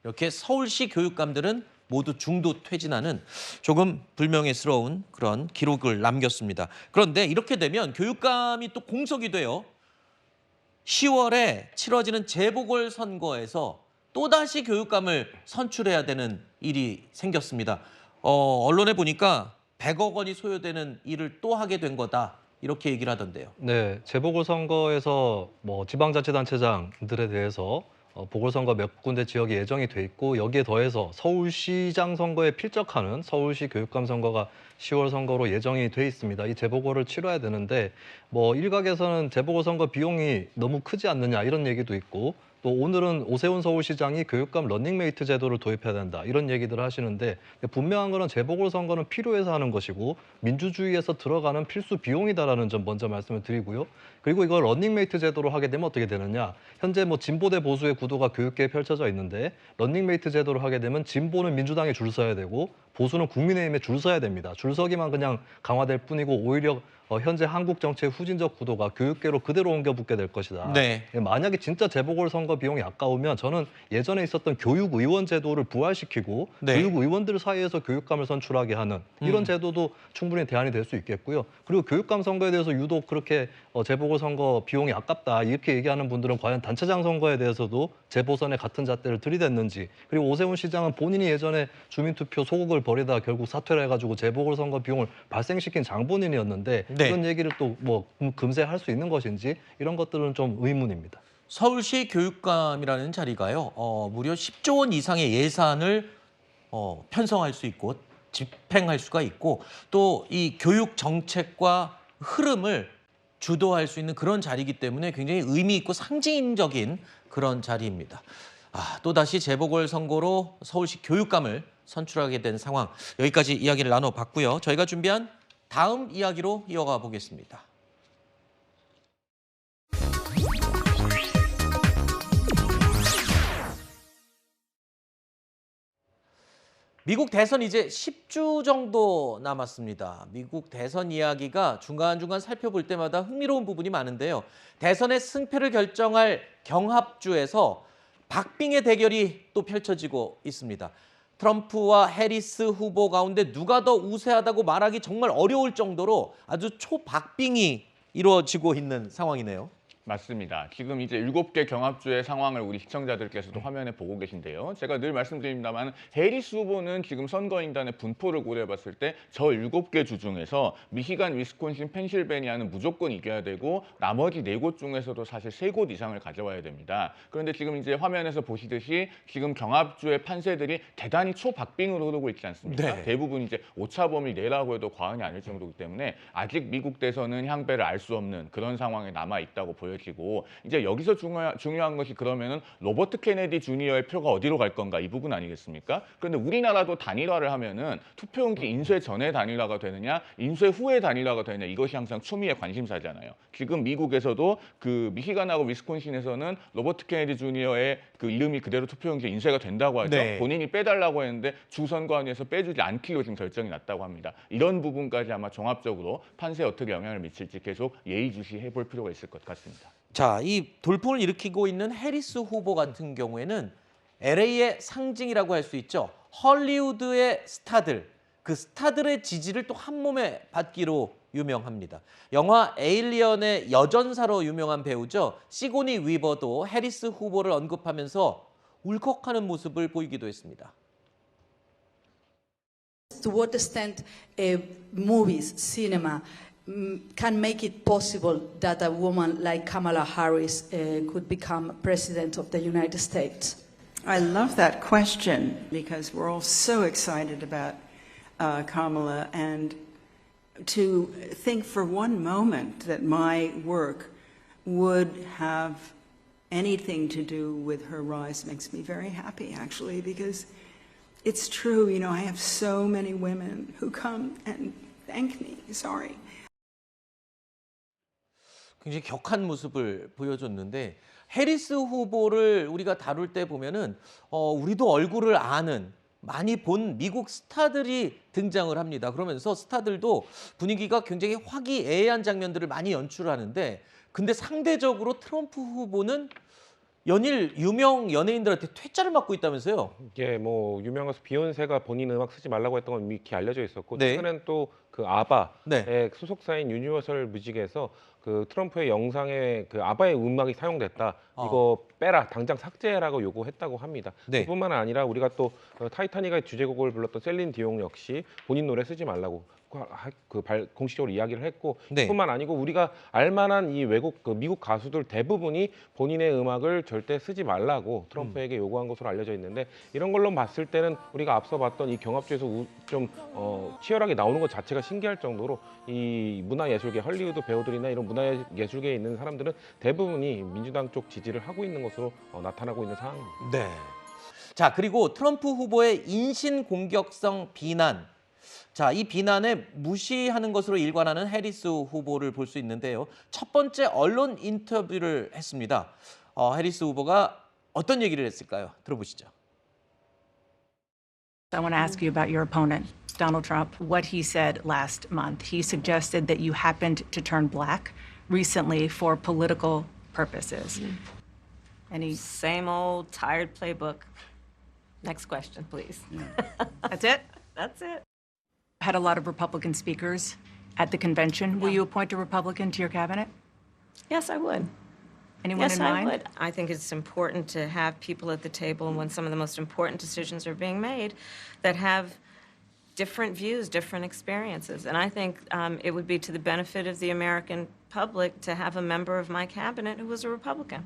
이렇게 서울시 교육감들은 모두 중도 퇴진하는 조금 불명예스러운 그런 기록을 남겼습니다. 그런데 이렇게 되면 교육감이 또 공석이 돼요. 10월에 치러지는 재보궐선거에서 또다시 교육감을 선출해야 되는 일이 생겼습니다. 언론에 보니까 100억 원이 소요되는 일을 또 하게 된 거다. 이렇게 얘기를 하던데요. 네, 재보궐선거에서 지방자치단체장들에 대해서 보궐선거 몇 군데 지역이 예정이 돼 있고 여기에 더해서 서울시장 선거에 필적하는 서울시 교육감 선거가 10월 선거로 예정이 돼 있습니다. 이 재보궐을 치러야 되는데 일각에서는 재보궐선거 비용이 너무 크지 않느냐 이런 얘기도 있고 또 오늘은 오세훈 서울시장이 교육감 러닝메이트 제도를 도입해야 된다 이런 얘기들을 하시는데 분명한 거는 재보궐선거는 필요해서 하는 것이고 민주주의에서 들어가는 필수 비용이다라는 점 먼저 말씀을 드리고요. 그리고 이걸 러닝메이트 제도로 하게 되면 어떻게 되느냐. 현재 진보 대 보수의 구도가 교육계에 펼쳐져 있는데 러닝메이트 제도로 하게 되면 진보는 민주당에 줄 서야 되고 보수는 국민의힘에 줄 서야 됩니다. 줄 서기만 그냥 강화될 뿐이고 오히려 현재 한국 정치의 후진적 구도가 교육계로 그대로 옮겨붙게 될 것이다. 네. 만약에 진짜 재보궐선거 비용이 아까우면 저는 예전에 있었던 교육의원 제도를 부활시키고 네. 교육의원들 사이에서 교육감을 선출하게 하는 이런 제도도 충분히 대안이 될 수 있겠고요. 그리고 교육감 선거에 대해서 유독 그렇게 재보궐선거 비용이 아깝다 이렇게 얘기하는 분들은 과연 단체장 선거에 대해서도 재보선에 같은 잣대를 들이댔는지 그리고 오세훈 시장은 본인이 예전에 주민투표 소극을 벌이다 결국 사퇴를 해가지고 재보궐선거 비용을 발생시킨 장본인이었는데 네. 이런 얘기를 또 금세 할 수 있는 것인지 이런 것들은 좀 의문입니다. 서울시 교육감이라는 자리가요. 무려 10조 원 이상의 예산을 편성할 수 있고 집행할 수가 있고 또 이 교육 정책과 흐름을 주도할 수 있는 그런 자리이기 때문에 굉장히 의미 있고 상징적인 그런 자리입니다. 또다시 재보궐선거로 서울시 교육감을 선출하게 된 상황. 여기까지 이야기를 나눠봤고요. 저희가 준비한 다음 이야기로 이어가 보겠습니다. 미국 대선 이제 10주 정도 남았습니다. 미국 대선 이야기가 중간중간 살펴볼 때마다 흥미로운 부분이 많은데요. 대선의 승패를 결정할 경합주에서 박빙의 대결이 또 펼쳐지고 있습니다. 트럼프와 해리스 후보 가운데 누가 더 우세하다고 말하기 정말 어려울 정도로 아주 초박빙이 이루어지고 있는 상황이네요. 맞습니다. 지금 이제 7개 경합주의 상황을 우리 시청자들께서도 화면에 보고 계신데요. 제가 늘 말씀드립니다만 해리스 후보는 지금 선거인단의 분포를 고려해봤을 때 저 7개 주 중에서 미시간, 위스콘신, 펜실베니아는 무조건 이겨야 되고 나머지 4곳 중에서도 사실 3곳 이상을 가져와야 됩니다. 그런데 지금 이제 화면에서 보시듯이 지금 경합주의 판세들이 대단히 초박빙으로 흐르고 있지 않습니까? 네. 대부분 이제 오차범위 내라고 해도 과언이 아닐 정도이기 때문에 아직 미국 대선은 향배를 알 수 없는 그런 상황에 남아 있다고 보여지고 이제 여기서 중요한 것이 그러면은 로버트 케네디 주니어의 표가 어디로 갈 건가 이 부분 아니겠습니까? 그런데 우리나라도 단일화를 하면은 투표용지 인쇄 전에 단일화가 되느냐, 인쇄 후에 단일화가 되느냐 이것이 항상 초미의 관심사잖아요. 지금 미국에서도 그 미시간하고 위스콘신에서는 로버트 케네디 주니어의 그 이름이 그대로 투표용지에 인쇄가 된다고 하죠. 네. 본인이 빼달라고 했는데 주선관위에서 빼주지 않기로 지금 결정이 났다고 합니다. 이런 부분까지 아마 종합적으로 판세에 어떻게 영향을 미칠지 계속 예의주시해 볼 필요가 있을 것 같습니다. 자, 이 돌풍을 일으키고 있는 해리스 후보 같은 경우에는 LA의 상징이라고 할 수 있죠. 헐리우드의 스타들, 그 스타들의 지지를 또 한 몸에 받기로 유명합니다. 영화 에일리언의 여전사로 유명한 배우죠. 시고니 위버도 해리스 후보를 언급하면서 울컥하는 모습을 보이기도 했습니다. To what extent movies, cinema can make it possible that a woman like Kamala Harris could become president of the United States? I love that question because we're all so excited about Kamala, and to think for one moment that my work would have anything to do with her rise makes me very happy, actually, because it's true, you know, I have so many women who come and thank me. Sorry. 굉장히 격한 모습을 보여줬는데 해리스 후보를 우리가 다룰 때 보면은 우리도 얼굴을 아는 많이 본 미국 스타들이 등장을 합니다. 그러면서 스타들도 분위기가 굉장히 화기애애한 장면들을 많이 연출하는데 근데 상대적으로 트럼프 후보는 연일 유명 연예인들한테 퇴짜를 맞고 있다면서요? 이게 뭐 유명한 가수 비욘세가 본인 음악 쓰지 말라고 했던 건 익히 알려져 있었고 네. 최근엔 또 그 아바의 네. 소속사인 유니버설 뮤직에서 그 트럼프의 영상에 그 아바의 음악이 사용됐다. 이거 빼라, 당장 삭제라고 요구했다고 합니다. 네. 그뿐만 아니라 우리가 또 타이타닉의 주제곡을 불렀던 셀린 디옹 역시 본인 노래 쓰지 말라고 공식적으로 이야기를 했고 네. 뿐만 아니고 우리가 알만한 이 미국 가수들 대부분이 본인의 음악을 절대 쓰지 말라고 트럼프에게 요구한 것으로 알려져 있는데 이런 걸로 봤을 때는 우리가 앞서 봤던 이 경합주에서 좀 치열하게 나오는 것 자체가 신기할 정도로 이 문화예술계 헐리우드 배우들이나 이런 문화예술계에 있는 사람들은 대부분이 민주당 쪽 지지를 하고 있는 것으로 나타나고 있는 상황입니다. 네. 자, 그리고 트럼프 후보의 인신공격성 비난. 자, 이 비난에 무시하는 것으로 일관하는 해리스 후보를 볼 수 있는데요. 첫 번째 언론 인터뷰를 했습니다. 해리스 후보가 어떤 얘기를 했을까요? 들어보시죠. I want to ask you about your opponent, Donald Trump, what he said last month. He suggested that you happened to turn black recently for political purposes. Any Same old tired playbook. Next question, please. That's it? That's it. Had a lot of Republican speakers at the convention. Will you appoint a Republican to your cabinet? Yes, I would. Anyone yes, in mind? I would. I think it's important to have people at the table when some of the most important decisions are being made that have different views, different experiences. And I think it would be to the benefit of the American public to have a member of my cabinet who was a Republican.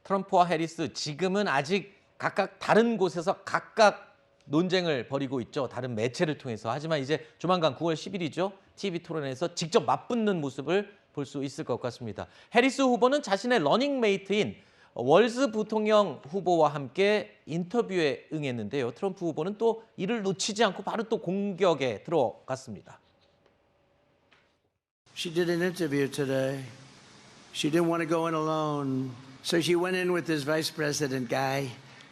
트럼프와 해리스 지금은 아직 각각 다른 곳에서 각각 논쟁을 벌이고 있죠. 다른 매체를 통해서. 하지만 이제 조만간 9월 10일이죠. TV 토론에서 직접 맞붙는 모습을 볼 수 있을 것 같습니다. 해리스 후보는 자신의 러닝메이트인 월즈 부통령 후보와 함께 인터뷰에 응했는데요. 트럼프 후보는 또 이를 놓치지 않고 바로 또 공격에 들어갔습니다. She did an interview today. She didn't want to go in alone. So she went in with this vice president guy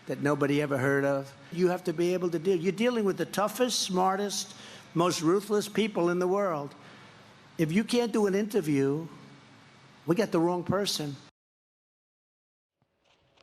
that nobody ever heard of. You have to be able to deal. You're dealing with the toughest, smartest, most ruthless people in the world. If you can't do an interview, we got the wrong person.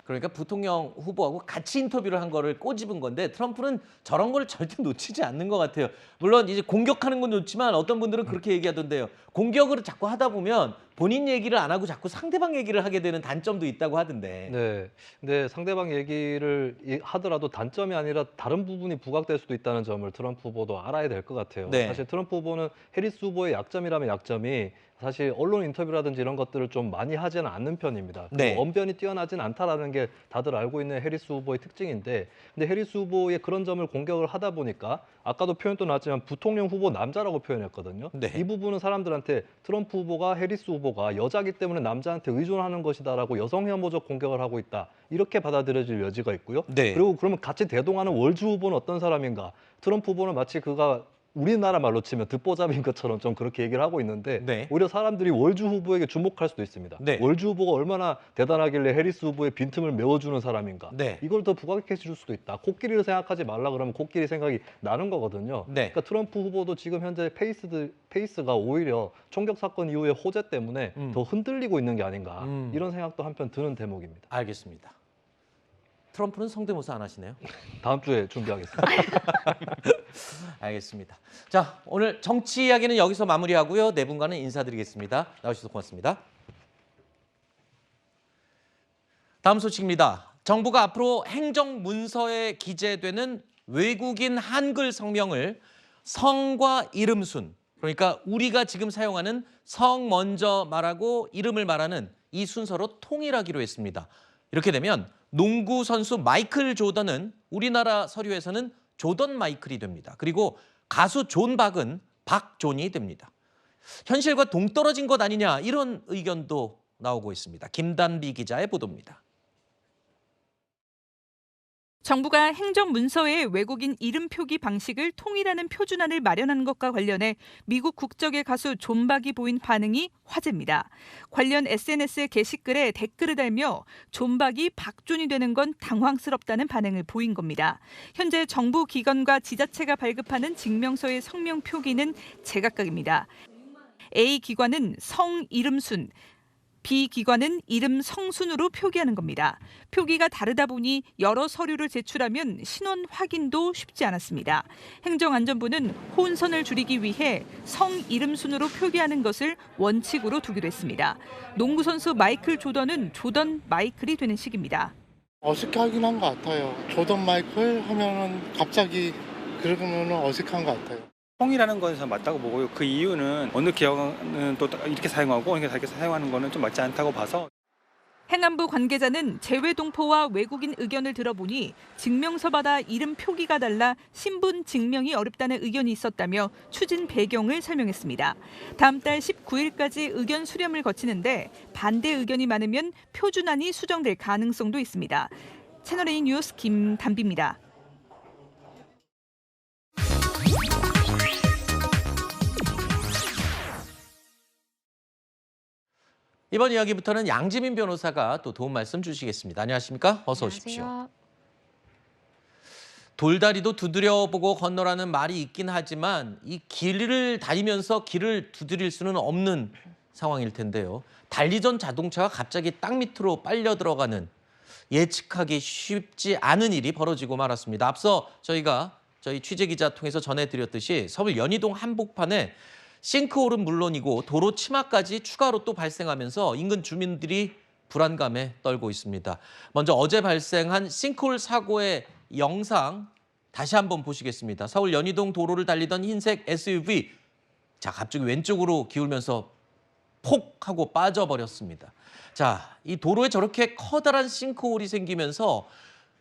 그러니까 부통령 후보하고 같이 인터뷰를 한 거를 꼬집은 건데 트럼프는 저런 걸 절대 놓치지 않는 것 같아요. 물론 이제 공격하는 건 좋지만 어떤 분들은 그렇게 얘기하던데요. 공격을 자꾸 하다 보면 본인 얘기를 안 하고 자꾸 상대방 얘기를 하게 되는 단점도 있다고 하던데. 네. 근데 상대방 얘기를 하더라도 단점이 아니라 다른 부분이 부각될 수도 있다는 점을 트럼프 후보도 알아야 될 것 같아요. 네. 사실 트럼프 후보는 해리스 후보의 약점이라면 약점이 사실 언론 인터뷰라든지 이런 것들을 좀 많이 하지는 않는 편입니다. 네. 언변이 뛰어나진 않다라는 게 다들 알고 있는 해리스 후보의 특징인데, 근데 해리스 후보의 그런 점을 공격을 하다 보니까 아까도 표현도 나왔지만 부통령 후보 남자라고 표현했거든요. 네. 이 부분은 사람들한테 트럼프 후보가 해리스 후보가 여자기 때문에 남자한테 의존하는 것이다라고 여성 혐오적 공격을 하고 있다. 이렇게 받아들여질 여지가 있고요. 네. 그리고 그러면 같이 대동하는 월주 후보는 어떤 사람인가? 트럼프 후보는 마치 그가 우리나라 말로 치면 듣보잡인 것처럼 좀 그렇게 얘기를 하고 있는데 네. 오히려 사람들이 월주 후보에게 주목할 수도 있습니다. 네. 월주 후보가 얼마나 대단하길래 해리스 후보의 빈틈을 메워주는 사람인가. 네. 이걸 더 부각해 줄 수도 있다. 코끼리를 생각하지 말라 그러면 코끼리 생각이 나는 거거든요. 네. 그러니까 트럼프 후보도 지금 현재 페이스가 오히려 총격 사건 이후의 호재 때문에 더 흔들리고 있는 게 아닌가. 이런 생각도 한편 드는 대목입니다. 알겠습니다. 트럼프는 성대모사 안 하시네요. 다음 주에 준비하겠습니다. 알겠습니다. 자, 오늘 정치 이야기는 여기서 마무리하고요. 네 분과는 인사드리겠습니다. 나오셔서 고맙습니다. 다음 소식입니다. 정부가 앞으로 행정문서에 기재되는 외국인 한글 성명을 성과 이름순, 그러니까 우리가 지금 사용하는 성 먼저 말하고 이름을 말하는 이 순서로 통일하기로 했습니다. 이렇게 되면 농구 선수 마이클 조던은 우리나라 서류에서는 조던 마이클이 됩니다. 그리고 가수 존 박은 박존이 됩니다. 현실과 동떨어진 것 아니냐 이런 의견도 나오고 있습니다. 김단비 기자의 보도입니다. 정부가 행정문서의 외국인 이름 표기 방식을 통일하는 표준안을 마련한 것과 관련해 미국 국적의 가수 존 박이 보인 반응이 화제입니다. 관련 SNS의 게시글에 댓글을 달며 존 박이 박존이 되는 건 당황스럽다는 반응을 보인 겁니다. 현재 정부 기관과 지자체가 발급하는 증명서의 성명 표기는 제각각입니다. A 기관은 성 이름순, B 기관은 이름 성순으로 표기하는 겁니다. 표기가 다르다 보니 여러 서류를 제출하면 신원 확인도 쉽지 않았습니다. 행정안전부는 혼선을 줄이기 위해 성 이름 순으로 표기하는 것을 원칙으로 두기로 했습니다. 농구 선수 마이클 조던은 조던 마이클이 되는 식입니다. 어색하긴 한 것 같아요. 조던 마이클 하면은 갑자기 그러면 어색한 것 같아요. 통일하는 것에서 맞다고 보고요. 그 이유는 어느 기업은 또 이렇게 사용하고 어느 기업은 이렇게 사용하는 거는 좀 맞지 않다고 봐서. 행안부 관계자는 재외 동포와 외국인 의견을 들어보니 증명서마다 이름 표기가 달라 신분 증명이 어렵다는 의견이 있었다며 추진 배경을 설명했습니다. 다음 달 19일까지 의견 수렴을 거치는데 반대 의견이 많으면 표준안이 수정될 가능성도 있습니다. 채널A 뉴스 김단비입니다. 이번 이야기부터는 양지민 변호사가 또 도움 말씀 주시겠습니다. 안녕하십니까? 어서 오십시오. 안녕하세요. 돌다리도 두드려보고 건너라는 말이 있긴 하지만 이 길을 다니면서 길을 두드릴 수는 없는 상황일 텐데요. 달리던 자동차가 갑자기 땅 밑으로 빨려 들어가는 예측하기 쉽지 않은 일이 벌어지고 말았습니다. 앞서 저희 취재기자 통해서 전해드렸듯이 서울 연희동 한복판에 싱크홀은 물론이고 도로 치마까지 추가로 또 발생하면서 인근 주민들이 불안감에 떨고 있습니다. 먼저 어제 발생한 싱크홀 사고의 영상 다시 한번 보시겠습니다. 서울 연희동 도로를 달리던 흰색 SUV 자 갑자기 왼쪽으로 기울면서 폭 하고 빠져버렸습니다. 자, 이 도로에 저렇게 커다란 싱크홀이 생기면서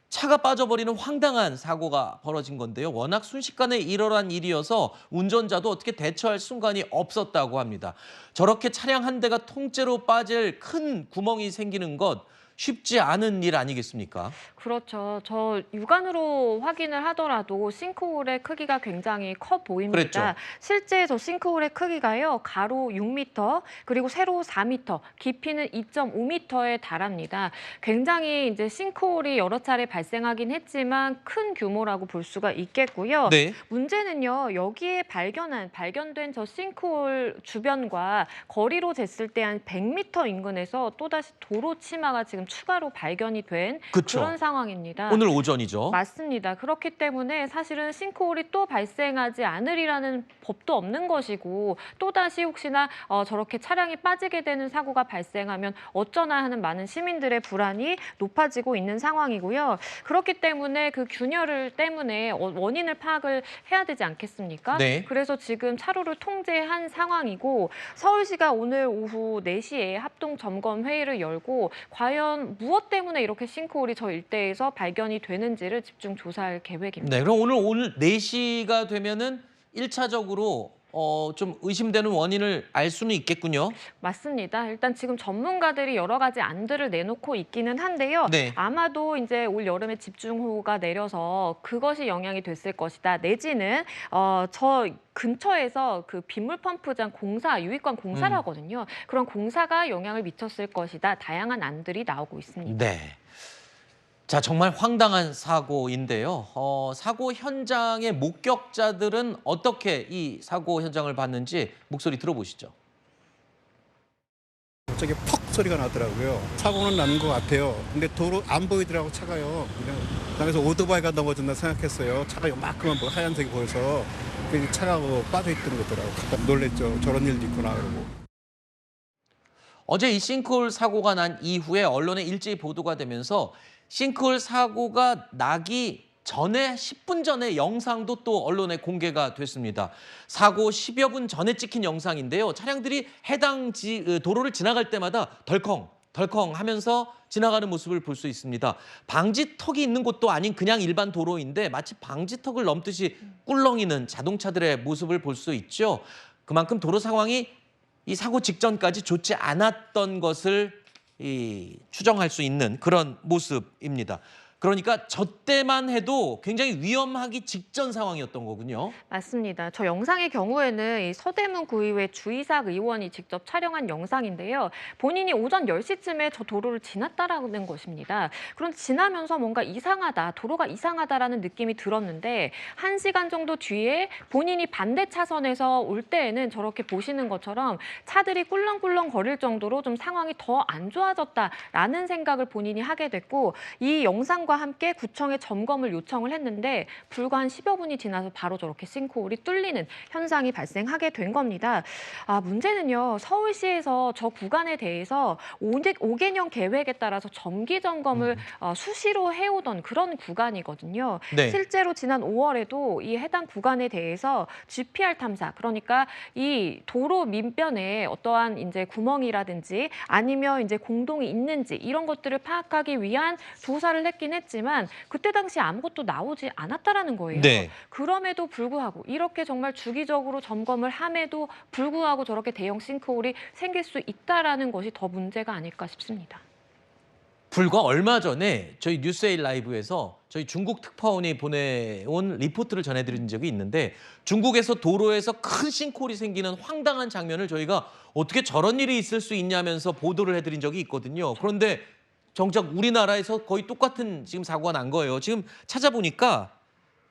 차가 빠져버리는 황당한 사고가 벌어진 건데요. 워낙 순식간에 일어난 일이어서 운전자도 어떻게 대처할 순간이 없었다고 합니다. 저렇게 차량 한 대가 통째로 빠질 큰 구멍이 생기는 것 쉽지 않은 일 아니겠습니까? 그렇죠. 저 육안으로 확인을 하더라도 싱크홀의 크기가 굉장히 커 보입니다. 그랬죠. 실제 저 싱크홀의 크기가요. 가로 6m 그리고 세로 4m, 깊이는 2.5m에 달합니다. 굉장히 이제 싱크홀이 여러 차례 발생하긴 했지만 큰 규모라고 볼 수가 있겠고요. 네. 문제는요. 여기에 발견된 저 싱크홀 주변과 거리로 쟀을 때 한 100m 인근에서 또다시 도로 치마가 지금 지금 추가로 발견이 된 그쵸. 그런 상황입니다. 오늘 오전이죠. 맞습니다. 그렇기 때문에 사실은 싱크홀이 또 발생하지 않으리라는 법도 없는 것이고 또다시 혹시나 저렇게 차량이 빠지게 되는 사고가 발생하면 어쩌나 하는 많은 시민들의 불안이 높아지고 있는 상황이고요. 그렇기 때문에 그 균열 때문에 원인을 파악을 해야 되지 않겠습니까? 네. 그래서 지금 차로를 통제한 상황이고 서울시가 오늘 오후 4시에 합동 점검 회의를 열고 과연 무엇 때문에 이렇게 싱크홀이 저 일대에서 발견이 되는지를 집중 조사할 계획입니다. 네, 그럼 오늘 4시가 되면은 1차적으로 좀 의심되는 원인을 알 수는 있겠군요. 맞습니다. 일단 지금 전문가들이 여러 가지 안들을 내놓고 있기는 한데요. 네. 아마도 이제 올 여름에 집중호우가 내려서 그것이 영향이 됐을 것이다. 내지는 저 근처에서 그 빗물 펌프장 공사, 유입관 공사를 하거든요. 그런 공사가 영향을 미쳤을 것이다. 다양한 안들이 나오고 있습니다. 네. 자, 정말 황당한 사고인데요. 사고 현장의 목격자들은 어떻게 이 사고 현장을 봤는지 목소리 들어보시죠. 갑자기 퍽 소리가 나더라고요. 사고는 나는 것 같아요. 근데 도로 안 보이더라고 차가요. 그래서 오토바이가 넘어졌나 생각했어요. 차가 요만큼만 하얀색이 보여서 차가 빠져있던 거더라고요. 깜짝 놀랬죠. 저런 일도 있구나 그러고. 어제 이 싱크홀 사고가 난 이후에 언론에 일제히 보도가 되면서 싱크홀 사고가 나기 전에 10분 전에 영상도 또 언론에 공개가 됐습니다. 사고 10여 분 전에 찍힌 영상인데요. 차량들이 해당 도로를 지나갈 때마다 덜컹 하면서 지나가는 모습을 볼 수 있습니다. 방지턱이 있는 곳도 아닌 그냥 일반 도로인데 마치 방지턱을 넘듯이 꿀렁이는 자동차들의 모습을 볼 수 있죠. 그만큼 도로 상황이 이 사고 직전까지 좋지 않았던 것을 추정할 수 있는 그런 모습입니다. 그러니까 저 때만 해도 굉장히 위험하기 직전 상황이었던 거군요. 맞습니다. 저 영상의 경우에는 이 서대문 구의회 주이삭 의원이 직접 촬영한 영상인데요. 본인이 오전 10시쯤에 저 도로를 지났다라는 것입니다. 그런데 지나면서 뭔가 이상하다, 도로가 이상하다라는 느낌이 들었는데 1시간 정도 뒤에 본인이 반대 차선에서 올 때에는 저렇게 보시는 것처럼 차들이 꿀렁꿀렁 거릴 정도로 좀 상황이 더 안 좋아졌다라는 생각을 본인이 하게 됐고 이 영상과 함께 구청에 점검을 요청을 했는데 불과 한 10여 분이 지나서 바로 저렇게 싱크홀이 뚫리는 현상이 발생하게 된 겁니다. 문제는요. 서울시에서 저 구간에 대해서 5개년 계획에 따라서 정기 점검을 수시로 해오던 그런 구간이거든요. 네. 실제로 지난 5월에도 이 해당 구간에 대해서 GPR 탐사, 그러니까 이 도로 밑변에 어떠한 이제 구멍이라든지 아니면 이제 공동이 있는지 이런 것들을 파악하기 위한 조사를 했긴 했지만 그때 당시 아무것도 나오지 않았다라는 거예요. 네. 그럼에도 불구하고 이렇게 정말 주기적으로 점검을 함에도 불구하고 저렇게 대형 싱크홀이 생길 수 있다라는 것이 더 문제가 아닐까 싶습니다. 불과 얼마 전에 저희 뉴스에일 라이브에서 저희 중국 특파원이 보내온 리포트를 전해드린 적이 있는데 중국에서 도로에서 큰 싱크홀이 생기는 황당한 장면을 저희가 어떻게 저런 일이 있을 수 있냐면서 보도를 해드린 적이 있거든요. 그런데 정작 우리나라에서 거의 똑같은 지금 사고가 난 거예요. 지금 찾아보니까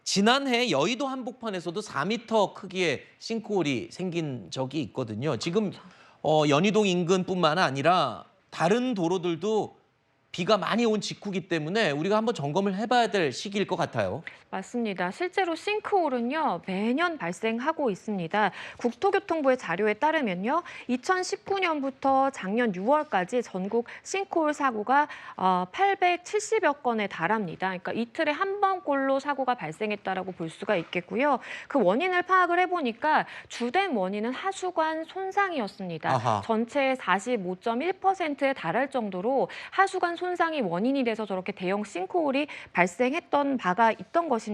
지난해 여의도 한복판에서도 4m 크기의 싱크홀이 생긴 적이 있거든요. 지금 연희동 인근뿐만 아니라 다른 도로들도 비가 많이 온 직후기 때문에 우리가 한번 점검을 해봐야 될 시기일 것 같아요. 맞습니다. 실제로 싱크홀은요 매년 발생하고 있습니다. 국토교통부의 자료에 따르면요 2019년부터 작년 6월까지 전국 싱크홀 사고가 870여 건에 달합니다. 그러니까 이틀에 한 번꼴로 사고가 발생했다라고 볼 수가 있겠고요. 그 원인을 파악을 해보니까 주된 원인은 하수관 손상이었습니다. 아하. 전체의 45.1%에 달할 정도로 하수관 손상이 원인이 돼서 저렇게 대형 싱크홀이 발생했던 바가 있던 것입니다.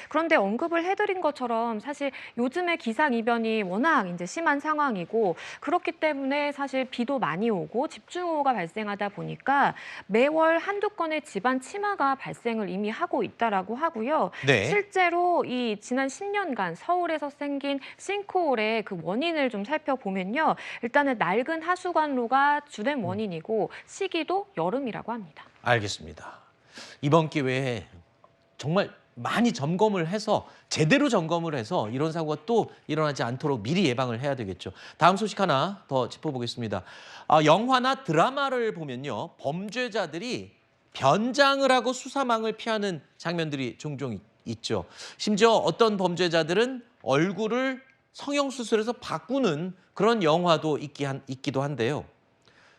그런데 언급을 해드린 것처럼 사실 요즘의 기상이변이 워낙 이제 심한 상황이고 그렇기 때문에 사실 비도 많이 오고 집중호우가 발생하다 보니까 매월 한두 건의 집안 침하가 발생을 이미 하고 있다라고 하고요. 네. 실제로 이 지난 10년간 서울에서 생긴 싱크홀의 그 원인을 좀 살펴보면요. 일단은 낡은 하수관로가 주된 원인이고 시기도 여름이라고 합니다. 알겠습니다. 이번 기회에 정말 많이 점검을 해서 제대로 점검을 해서 이런 사고가 또 일어나지 않도록 미리 예방을 해야 되겠죠. 다음 소식 하나 더 짚어보겠습니다. 영화나 드라마를 보면요. 범죄자들이 변장을 하고 수사망을 피하는 장면들이 종종 있죠. 심지어 어떤 범죄자들은 얼굴을 성형수술해서 바꾸는 그런 영화도 있기도 한데요.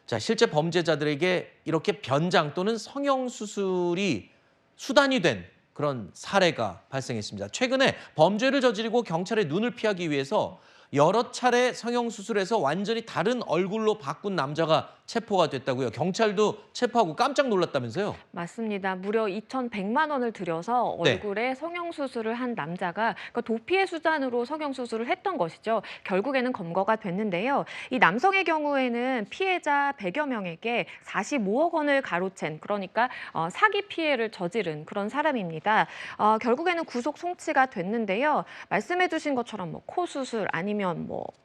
자, 실제 범죄자들에게 이렇게 변장 또는 성형수술이 수단이 된 그런 사례가 발생했습니다. 최근에 범죄를 저지르고 경찰의 눈을 피하기 위해서 여러 차례 성형수술해서 완전히 다른 얼굴로 바꾼 남자가 체포가 됐다고요. 경찰도 체포하고 깜짝 놀랐다면서요? 맞습니다. 무려 2,100만 원을 들여서 얼굴에 성형수술을 한 남자가 도피의 수단으로 성형수술을 했던 것이죠. 결국에는 검거가 됐는데요. 이 남성의 경우에는 피해자 100여 명에게 45억 원을 가로챈, 그러니까 사기 피해를 저지른 그런 사람입니다. 결국에는 구속 송치가 됐는데요. 말씀해 주신 것처럼 코 수술 아니면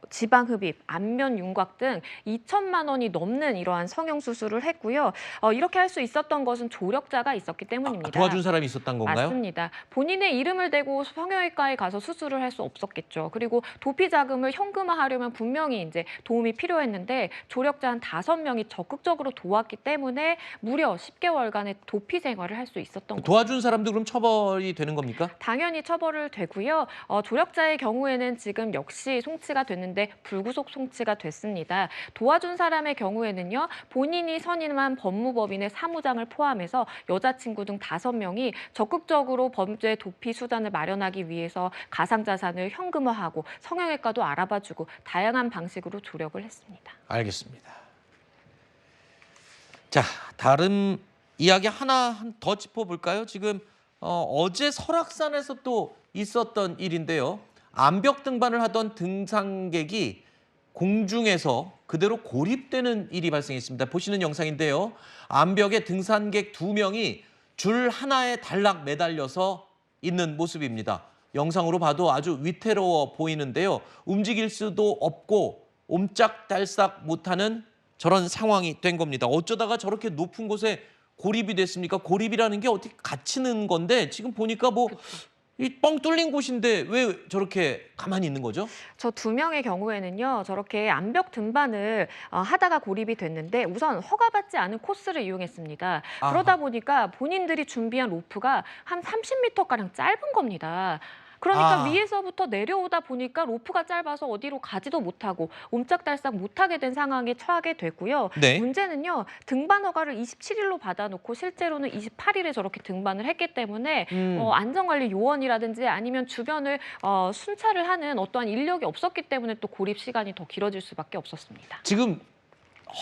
지방 흡입, 안면 윤곽 등 2천만 원이 넘는 이러한 성형 수술을 했고요. 이렇게 할 수 있었던 것은 조력자가 있었기 때문입니다. 도와준 사람이 있었던 건가요? 맞습니다. 본인의 이름을 대고 성형외과에 가서 수술을 할 수 없었겠죠. 그리고 도피 자금을 현금화하려면 분명히 이제 도움이 필요했는데 조력자 한 5명이 적극적으로 도왔기 때문에 무려 10개월간의 도피 생활을 할 수 있었던 거죠. 도와준 사람도 그럼 처벌이 되는 겁니까? 당연히 처벌을 되고요. 조력자의 경우에는 지금 역시 송치가 됐는데 불구속 송치가 됐습니다. 도와준 사람의 경우에는요. 본인이 선임한 법무법인의 사무장을 포함해서 여자친구 등 5명이 적극적으로 범죄 도피 수단을 마련하기 위해서 가상자산을 현금화하고 성형외과도 알아봐주고 다양한 방식으로 조력을 했습니다. 알겠습니다. 자, 다른 이야기 하나 더 짚어볼까요? 지금 어제 설악산에서 또 있었던 일인데요. 암벽 등반을 하던 등산객이 공중에서 그대로 고립되는 일이 발생했습니다. 보시는 영상인데요. 암벽에 등산객 2명이 줄 하나에 단락 매달려서 있는 모습입니다. 영상으로 봐도 아주 위태로워 보이는데요. 움직일 수도 없고 옴짝달싹 못하는 저런 상황이 된 겁니다. 어쩌다가 저렇게 높은 곳에 고립이 됐습니까? 고립이라는 게 어떻게 갇히는 건데 지금 보니까 이 뻥 뚫린 곳인데 왜 저렇게 가만히 있는 거죠? 저 2명의 경우에는요. 저렇게 암벽 등반을 하다가 고립이 됐는데 우선 허가받지 않은 코스를 이용했습니다. 그러다 보니까 본인들이 준비한 로프가 한 30m가량 짧은 겁니다. 그러니까 위에서부터 내려오다 보니까 로프가 짧아서 어디로 가지도 못하고 옴짝달싹 못하게 된 상황에 처하게 되고요. 네. 문제는요. 등반 허가를 27일로 받아놓고 실제로는 28일에 저렇게 등반을 했기 때문에 안전관리 요원이라든지 아니면 주변을 순찰을 하는 어떠한 인력이 없었기 때문에 또 고립 시간이 더 길어질 수밖에 없었습니다. 지금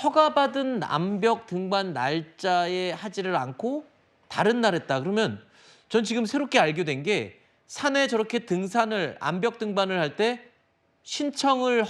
허가받은 암벽 등반 날짜에 하지를 않고 다른 날 했다. 그러면 전 지금 새롭게 알게 된 게 산에 저렇게 암벽 등반을 할 때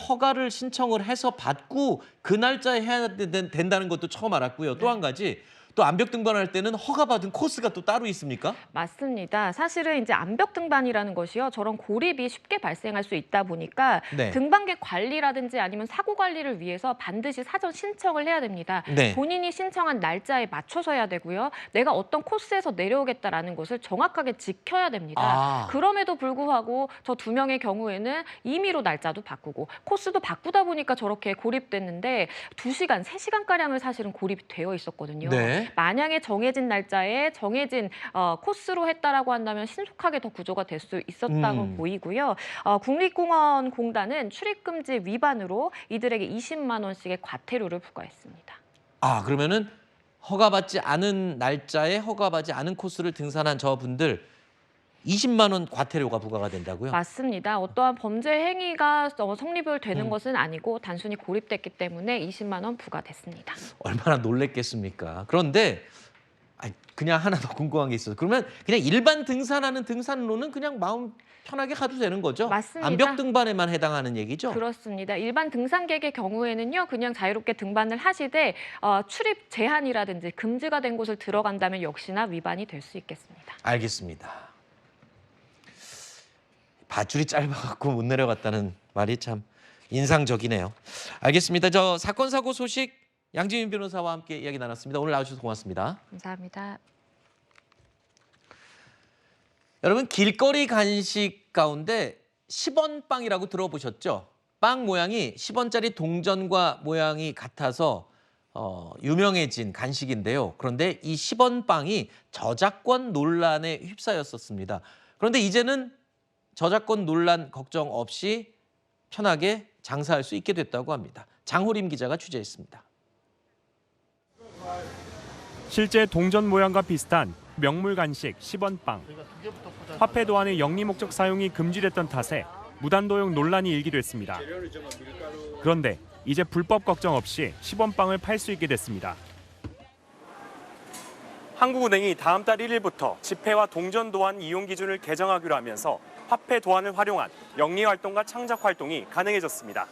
허가를 신청을 해서 받고 그 날짜에 해야 된다는 것도 처음 알았고요. 또 한 가지, 또 암벽 등반을 할 때는 허가받은 코스가 또 따로 있습니까? 맞습니다. 사실은 이제 암벽 등반이라는 것이요. 저런 고립이 쉽게 발생할 수 있다 보니까 네. 등반객 관리라든지 아니면 사고 관리를 위해서 반드시 사전 신청을 해야 됩니다. 네. 본인이 신청한 날짜에 맞춰서 해야 되고요. 내가 어떤 코스에서 내려오겠다라는 것을 정확하게 지켜야 됩니다. 그럼에도 불구하고 저 2명의 경우에는 임의로 날짜도 바꾸고 코스도 바꾸다 보니까 저렇게 고립됐는데 2시간, 3시간가량을 사실은 고립이 되어 있었거든요. 네. 만약에 정해진 날짜에 정해진 코스로 했다라고 한다면 신속하게 더 구조가 될 수 있었다고 보이고요. 국립공원공단은 출입금지 위반으로 이들에게 20만 원씩의 과태료를 부과했습니다. 그러면은 허가받지 않은 날짜에 허가받지 않은 코스를 등산한 저분들 20만 원 과태료가 부과가 된다고요? 맞습니다. 어떠한 범죄 행위가 성립을 되는 것은 아니고 단순히 고립됐기 때문에 20만 원 부과됐습니다. 얼마나 놀랬겠습니까? 그런데 그냥 하나 더 궁금한 게 있어요. 그러면 그냥 일반 등산하는 등산로는 그냥 마음 편하게 가도 되는 거죠? 맞습니다. 암벽 등반에만 해당하는 얘기죠? 그렇습니다. 일반 등산객의 경우에는요. 그냥 자유롭게 등반을 하시되 출입 제한이라든지 금지가 된 곳을 들어간다면 역시나 위반이 될 수 있겠습니다. 알겠습니다. 밧줄이 짧아갖고 못 내려갔다는 말이 참 인상적이네요. 알겠습니다. 저 사건 사고 소식 양지민 변호사와 함께 이야기 나눴습니다. 오늘 나와주셔서 고맙습니다. 감사합니다. 여러분 길거리 간식 가운데 10원 빵이라고 들어보셨죠? 빵 모양이 10원짜리 동전과 모양이 같아서 유명해진 간식인데요. 그런데 이 10원 빵이 저작권 논란에 휩싸였었습니다. 그런데 이제는 저작권 논란 걱정 없이 편하게 장사할 수 있게 됐다고 합니다. 장호림 기자가 취재했습니다. 실제 동전 모양과 비슷한 명물 간식 10원빵. 화폐 도안의 영리 목적 사용이 금지됐던 탓에 무단도용 논란이 일기도 했습니다. 그런데 이제 불법 걱정 없이 10원빵을 팔 수 있게 됐습니다. 한국은행이 다음 달 1일부터 지폐와 동전 도안 이용 기준을 개정하기로 하면서 화폐 도안을 활용한 영리 활동과 창작 활동이 가능해졌습니다.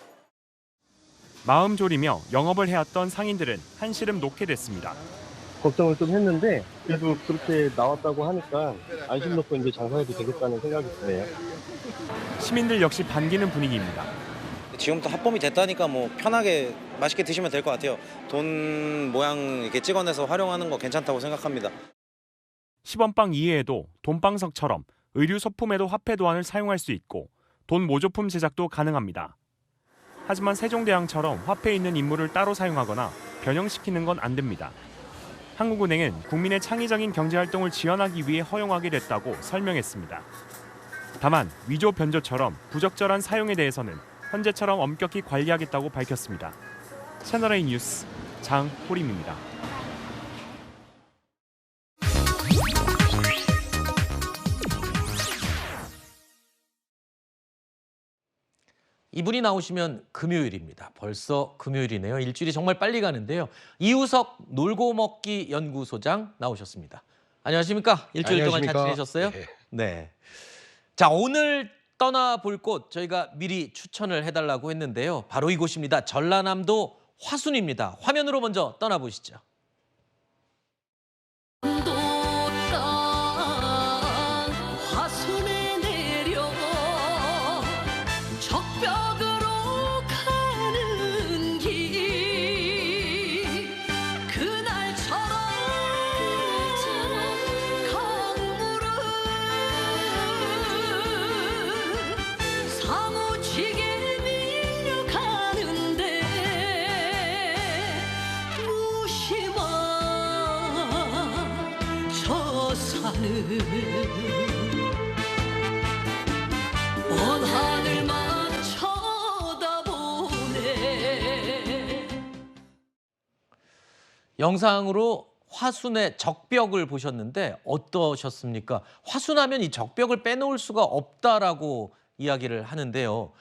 마음 졸이며 영업을 해왔던 상인들은 한시름 놓게 됐습니다. 걱정을 좀 했는데 그래도 그렇게 나왔다고 하니까 안심 놓고 이제 장사해도 되겠다는 생각이 드네요. 시민들 역시 반기는 분위기입니다. 지금부터 합법이 됐다니까 뭐 편하게 맛있게 드시면 될 것 같아요. 돈 모양 이렇게 찍어내서 활용하는 거 괜찮다고 생각합니다. 10원빵 이외에도 돈방석처럼 의류 소품에도 화폐 도안을 사용할 수 있고 돈 모조품 제작도 가능합니다. 하지만 세종대왕처럼 화폐에 있는 인물을 따로 사용하거나 변형시키는 건 안 됩니다. 한국은행은 국민의 창의적인 경제활동을 지원하기 위해 허용하게 됐다고 설명했습니다. 다만 위조 변조처럼 부적절한 사용에 대해서는 현재처럼 엄격히 관리하겠다고 밝혔습니다. 채널A 뉴스 장호림입니다. 이분이 나오시면 금요일입니다. 벌써 금요일이네요. 일주일이 정말 빨리 가는데요. 이우석 놀고 먹기 연구소장 나오셨습니다. 안녕하십니까? 일주일 동안 잘 지내셨어요? 네. 자, 오늘 떠나볼 곳 저희가 미리 추천을 해달라고 했는데요. 바로 이곳입니다. 전라남도 화순입니다. 화면으로 먼저 떠나보시죠. 하늘만 쳐다보네. 영상으로 화순의 적벽을 보셨는데 어떠셨습니까? 화순하면 이 적벽을 빼놓을 수가 없다라고 이야기를 하는데요.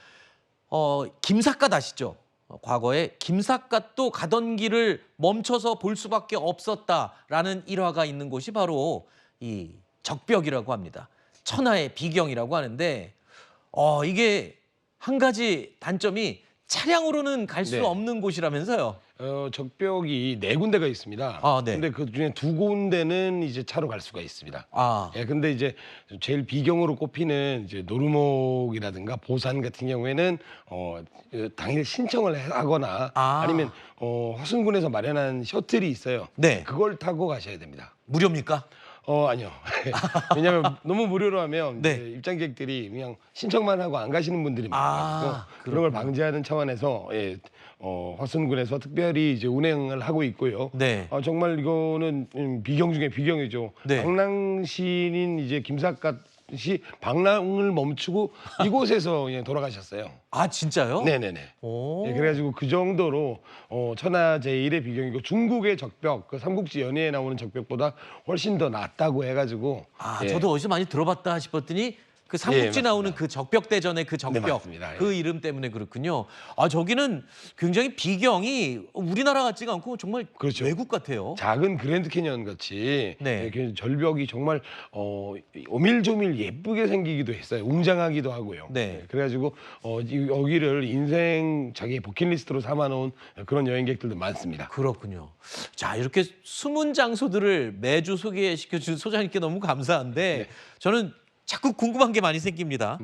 김삿갓 아시죠? 과거에 김삿갓도 가던 길을 멈춰서 볼 수밖에 없었다라는 일화가 있는 곳이 바로 이 적벽이라고 합니다. 천하의 비경이라고 하는데 이게 한 가지 단점이 차량으로는 갈 수 없는 곳이라면서요. 적벽이 4군데가 있습니다. 근데 그 중에 2군데는 이제 차로 갈 수가 있습니다. 근데 이제 제일 비경으로 꼽히는 이제 노루목이라든가 보산 같은 경우에는 당일 신청을 하거나 아니면 화순군에서 마련한 셔틀이 있어요. 그걸 타고 가셔야 됩니다. 무료입니까? 아니요. 왜냐하면 너무 무료로 하면 이제 입장객들이 그냥 신청만 하고 안 가시는 분들이 많아서 그런 걸 방지하는 차원에서 화순군에서 특별히 이제 운행을 하고 있고요. 정말 이거는 비경 중에 비경이죠. 방랑신인 이제 김삿갓이 방랑을 멈추고 이곳에서 그냥 돌아가셨어요. 아 진짜요? 네네네. 그래가지고 그 정도로 천하 제1의 비경이고 중국의 적벽, 그 삼국지 연의에 나오는 적벽보다 훨씬 더 낫다고 해가지고. 저도 어디서 많이 들어봤다 싶었더니 그 삼국지 나오는 그 적벽대전의 그 적벽, 맞습니다. 그 이름 때문에 그렇군요. 저기는 굉장히 비경이 우리나라 같지가 않고 정말 외국 같아요. 작은 그랜드 캐년 같이 절벽이 정말 오밀조밀 예쁘게 생기기도 했어요. 웅장하기도 하고요. 그래가지고 여기를 인생 자기 버킷리스트로 삼아놓은 그런 여행객들도 많습니다. 그렇군요. 자, 이렇게 숨은 장소들을 매주 소개시켜준 소장님께 너무 감사한데 저는 자꾸 궁금한 게 많이 생깁니다.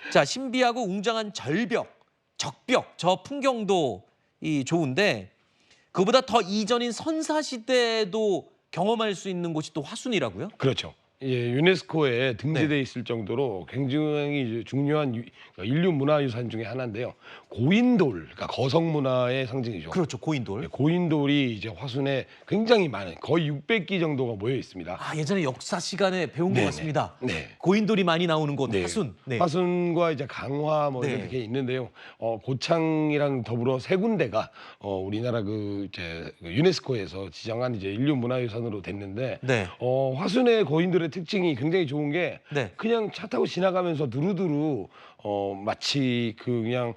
자, 신비하고 웅장한 절벽, 적벽, 저 풍경도 좋은데 그보다 더 이전인 선사시대도 경험할 수 있는 곳이 또 화순이라고요? 그렇죠. 유네스코에 등재돼 있을 정도로 굉장히 이제 중요한 인류 문화유산 중에 하나인데요. 고인돌, 그러니까 거성 문화의 상징이죠. 그렇죠, 고인돌. 고인돌이 이제 화순에 굉장히 많은 거의 600기 정도가 모여 있습니다. 아, 예전에 역사 시간에 배운 것 네네. 같습니다. 네. 고인돌이 많이 나오는 곳 네. 화순. 네. 화순과 이제 강화 뭐 네. 이렇게 있는데요. 고창이랑 더불어 세 군데가 우리나라 이제 유네스코에서 지정한 이제 인류 문화유산으로 됐는데 네. 화순의 고인돌의 특징이 굉장히 좋은 게 네. 그냥 차 타고 지나가면서 두루두루 마치 그냥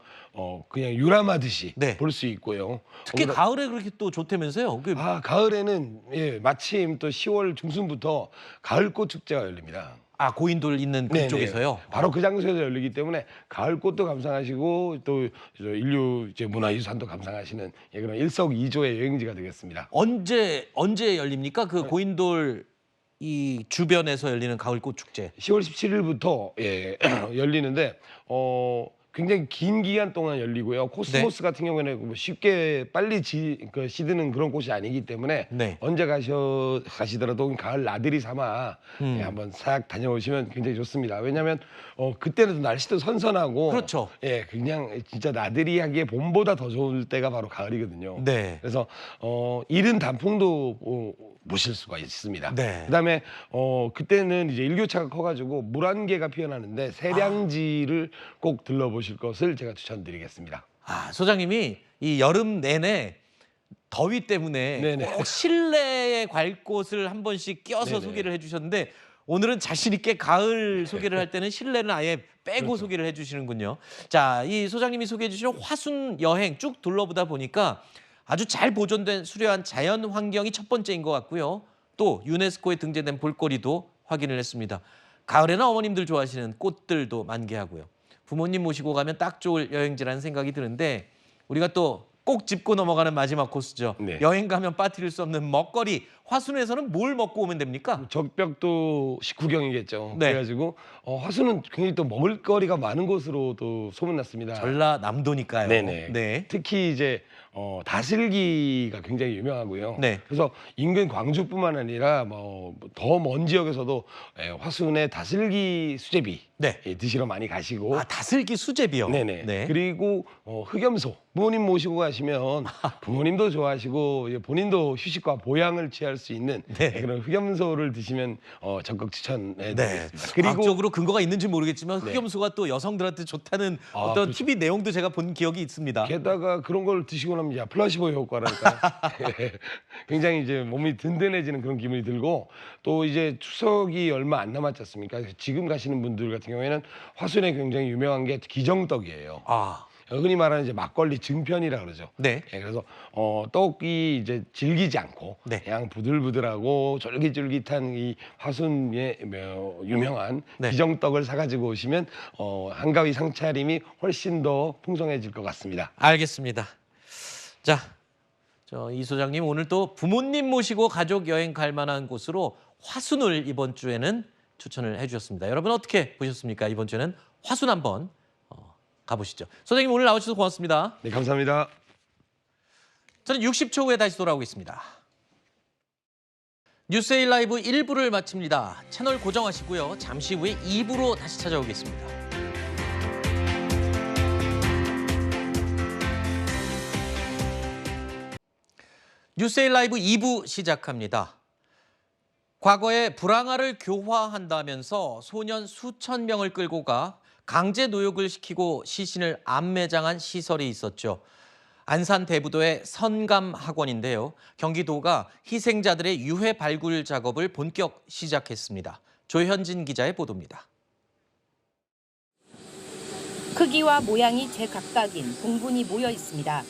유람하듯이 볼 수 있고요. 특히 가을에 그렇게 또 좋다면서요? 가을에는 마침 또 10월 중순부터 가을꽃 축제가 열립니다. 아, 고인돌 있는 그쪽에서요? 바로 그 장소에서 열리기 때문에 가을꽃도 감상하시고 또 인류 이제 문화유산도 감상하시는 그런 일석이조의 여행지가 되겠습니다. 언제 열립니까? 그 고인돌 이 주변에서 열리는 가을꽃 축제. 10월 17일부터 열리는데 굉장히 긴 기간 동안 열리고요. 코스모스 같은 경우에는 뭐 쉽게 빨리 시드는 그런 꽃이 아니기 때문에 언제 가시더라도 가을 나들이 삼아 한번 싹 다녀오시면 굉장히 좋습니다. 왜냐하면 그때는 날씨도 선선하고 그렇죠. 그냥 진짜 나들이하기에 봄보다 더 좋을 때가 바로 가을이거든요. 네. 그래서 이른 단풍도 보실 수가 있습니다. 네. 그다음에 그때는 이제 일교차가 커가지고 물안개가 피어나는데 세량지를 꼭 들러보실 것을 제가 추천드리겠습니다. 아, 소장님이 이 여름 내내 더위 때문에 꼭 실내의 괄꽃을 한 번씩 껴서 소개를 해주셨는데 오늘은 자신 있게 가을 소개를 할 때는 실내는 아예 빼고 소개를 해주시는군요. 자, 이 소장님이 소개해 주신 화순 여행 쭉 둘러보다 보니까 아주 잘 보존된 수려한 자연 환경이 첫 번째인 것 같고요. 또 유네스코에 등재된 볼거리도 확인을 했습니다. 가을에는 어머님들 좋아하시는 꽃들도 만개하고요. 부모님 모시고 가면 딱 좋을 여행지라는 생각이 드는데 우리가 또 꼭 짚고 넘어가는 마지막 코스죠. 여행 가면 빠뜨릴 수 없는 먹거리. 화순에서는 뭘 먹고 오면 됩니까? 적벽도 식후경이겠죠. 그래가지고 화순은 굉장히 또 먹을거리가 많은 곳으로 또 소문났습니다. 전라남도니까요. 네네. 특히 이제 다슬기가 굉장히 유명하고요. 그래서 인근 광주뿐만 아니라 뭐 더 먼 지역에서도 화순의 다슬기 수제비 드시러 많이 가시고. 아, 다슬기 수제비요? 네네. 그리고 흑염소. 부모님 모시고 가시면 부모님도 좋아하시고 본인도 휴식과 보양을 취할 수 있는 그런 흑염소를 드시면 적극 추천해드리겠습니다. 그리고 과학적으로 근거가 있는지 모르겠지만 흑염소가 또 여성들한테 좋다는 어떤 TV 내용도 제가 본 기억이 있습니다. 게다가 그런 걸 드시고 나면 플라시보 효과랄까 굉장히 이제 몸이 든든해지는 그런 기분이 들고 또 이제 추석이 얼마 안 남았지 않습니까? 지금 가시는 분들 같은 경우에는 화순에 굉장히 유명한 게 기정떡이에요. 흔히 말하는 이제 막걸리 증편이라 그러죠. 그래서 떡이 이제 질기지 않고 그냥 부들부들하고 쫄깃쫄깃한 이 화순의 유명한 기정떡을 사가지고 오시면 한가위 상차림이 훨씬 더 풍성해질 것 같습니다. 알겠습니다. 자, 이 소장님 오늘 또 부모님 모시고 가족 여행 갈 만한 곳으로 화순을 이번 주에는 추천을 해주셨습니다. 여러분 어떻게 보셨습니까? 이번 주에는 화순 한번 가보시죠. 소장님 오늘 나오셔서 고맙습니다. 네, 감사합니다. 저는 60초 후에 다시 돌아오겠습니다. 뉴스에일 라이브 1부를 마칩니다. 채널 고정하시고요. 잠시 후에 2부로 다시 찾아오겠습니다. 뉴스에일 라이브 2부 시작합니다. 과거에 불황아를 교화한다면서 소년 수천 명을 끌고 가 강제 노역을 시키고 시신을 암매장한 시설이 있었죠. 안산 대부도의 선감학원인데요. 경기도가 희생자들의 유해 발굴 작업을 본격 시작했습니다. 조현진 기자의 보도입니다. 크기와 모양이 제각각인 봉분이 모여 있습니다.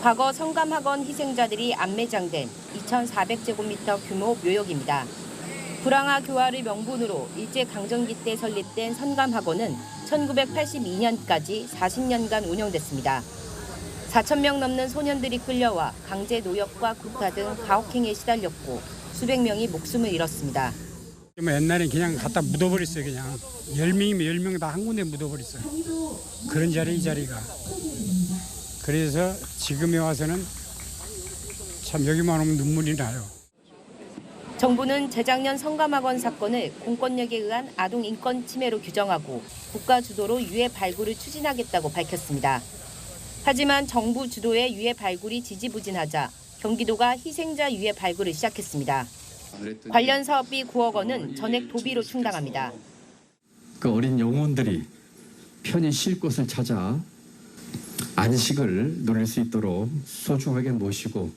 과거 성감학원 희생자들이 암매장된 2,400제곱미터 규모 묘역입니다. 불황아 교화를 명분으로 일제강점기 때 설립된 선감학원은 1982년까지 40년간 운영됐습니다. 4,000명 넘는 소년들이 끌려와 강제 노역과 구타 등 가혹행위에 시달렸고 수백 명이 목숨을 잃었습니다. 옛날에 그냥 갖다 묻어버렸어요. 그냥 10명이면 10명 다 한 군데 묻어버렸어요. 그런 자리 이 자리가. 그래서 지금에 와서는 참 여기만 오면 눈물이 나요. 정부는 재작년 성감학원 사건을 공권력에 의한 아동 인권 침해로 규정하고 국가 주도로 유해 발굴을 추진하겠다고 밝혔습니다. 하지만 정부 주도의 유해 발굴이 지지부진하자 경기도가 희생자 유해 발굴을 시작했습니다. 관련 사업비 9억 원은 전액 도비로 충당합니다. 그 어린 영혼들이 편히 쉴 곳을 찾아 안식을 누릴 수 있도록 소중하게 모시고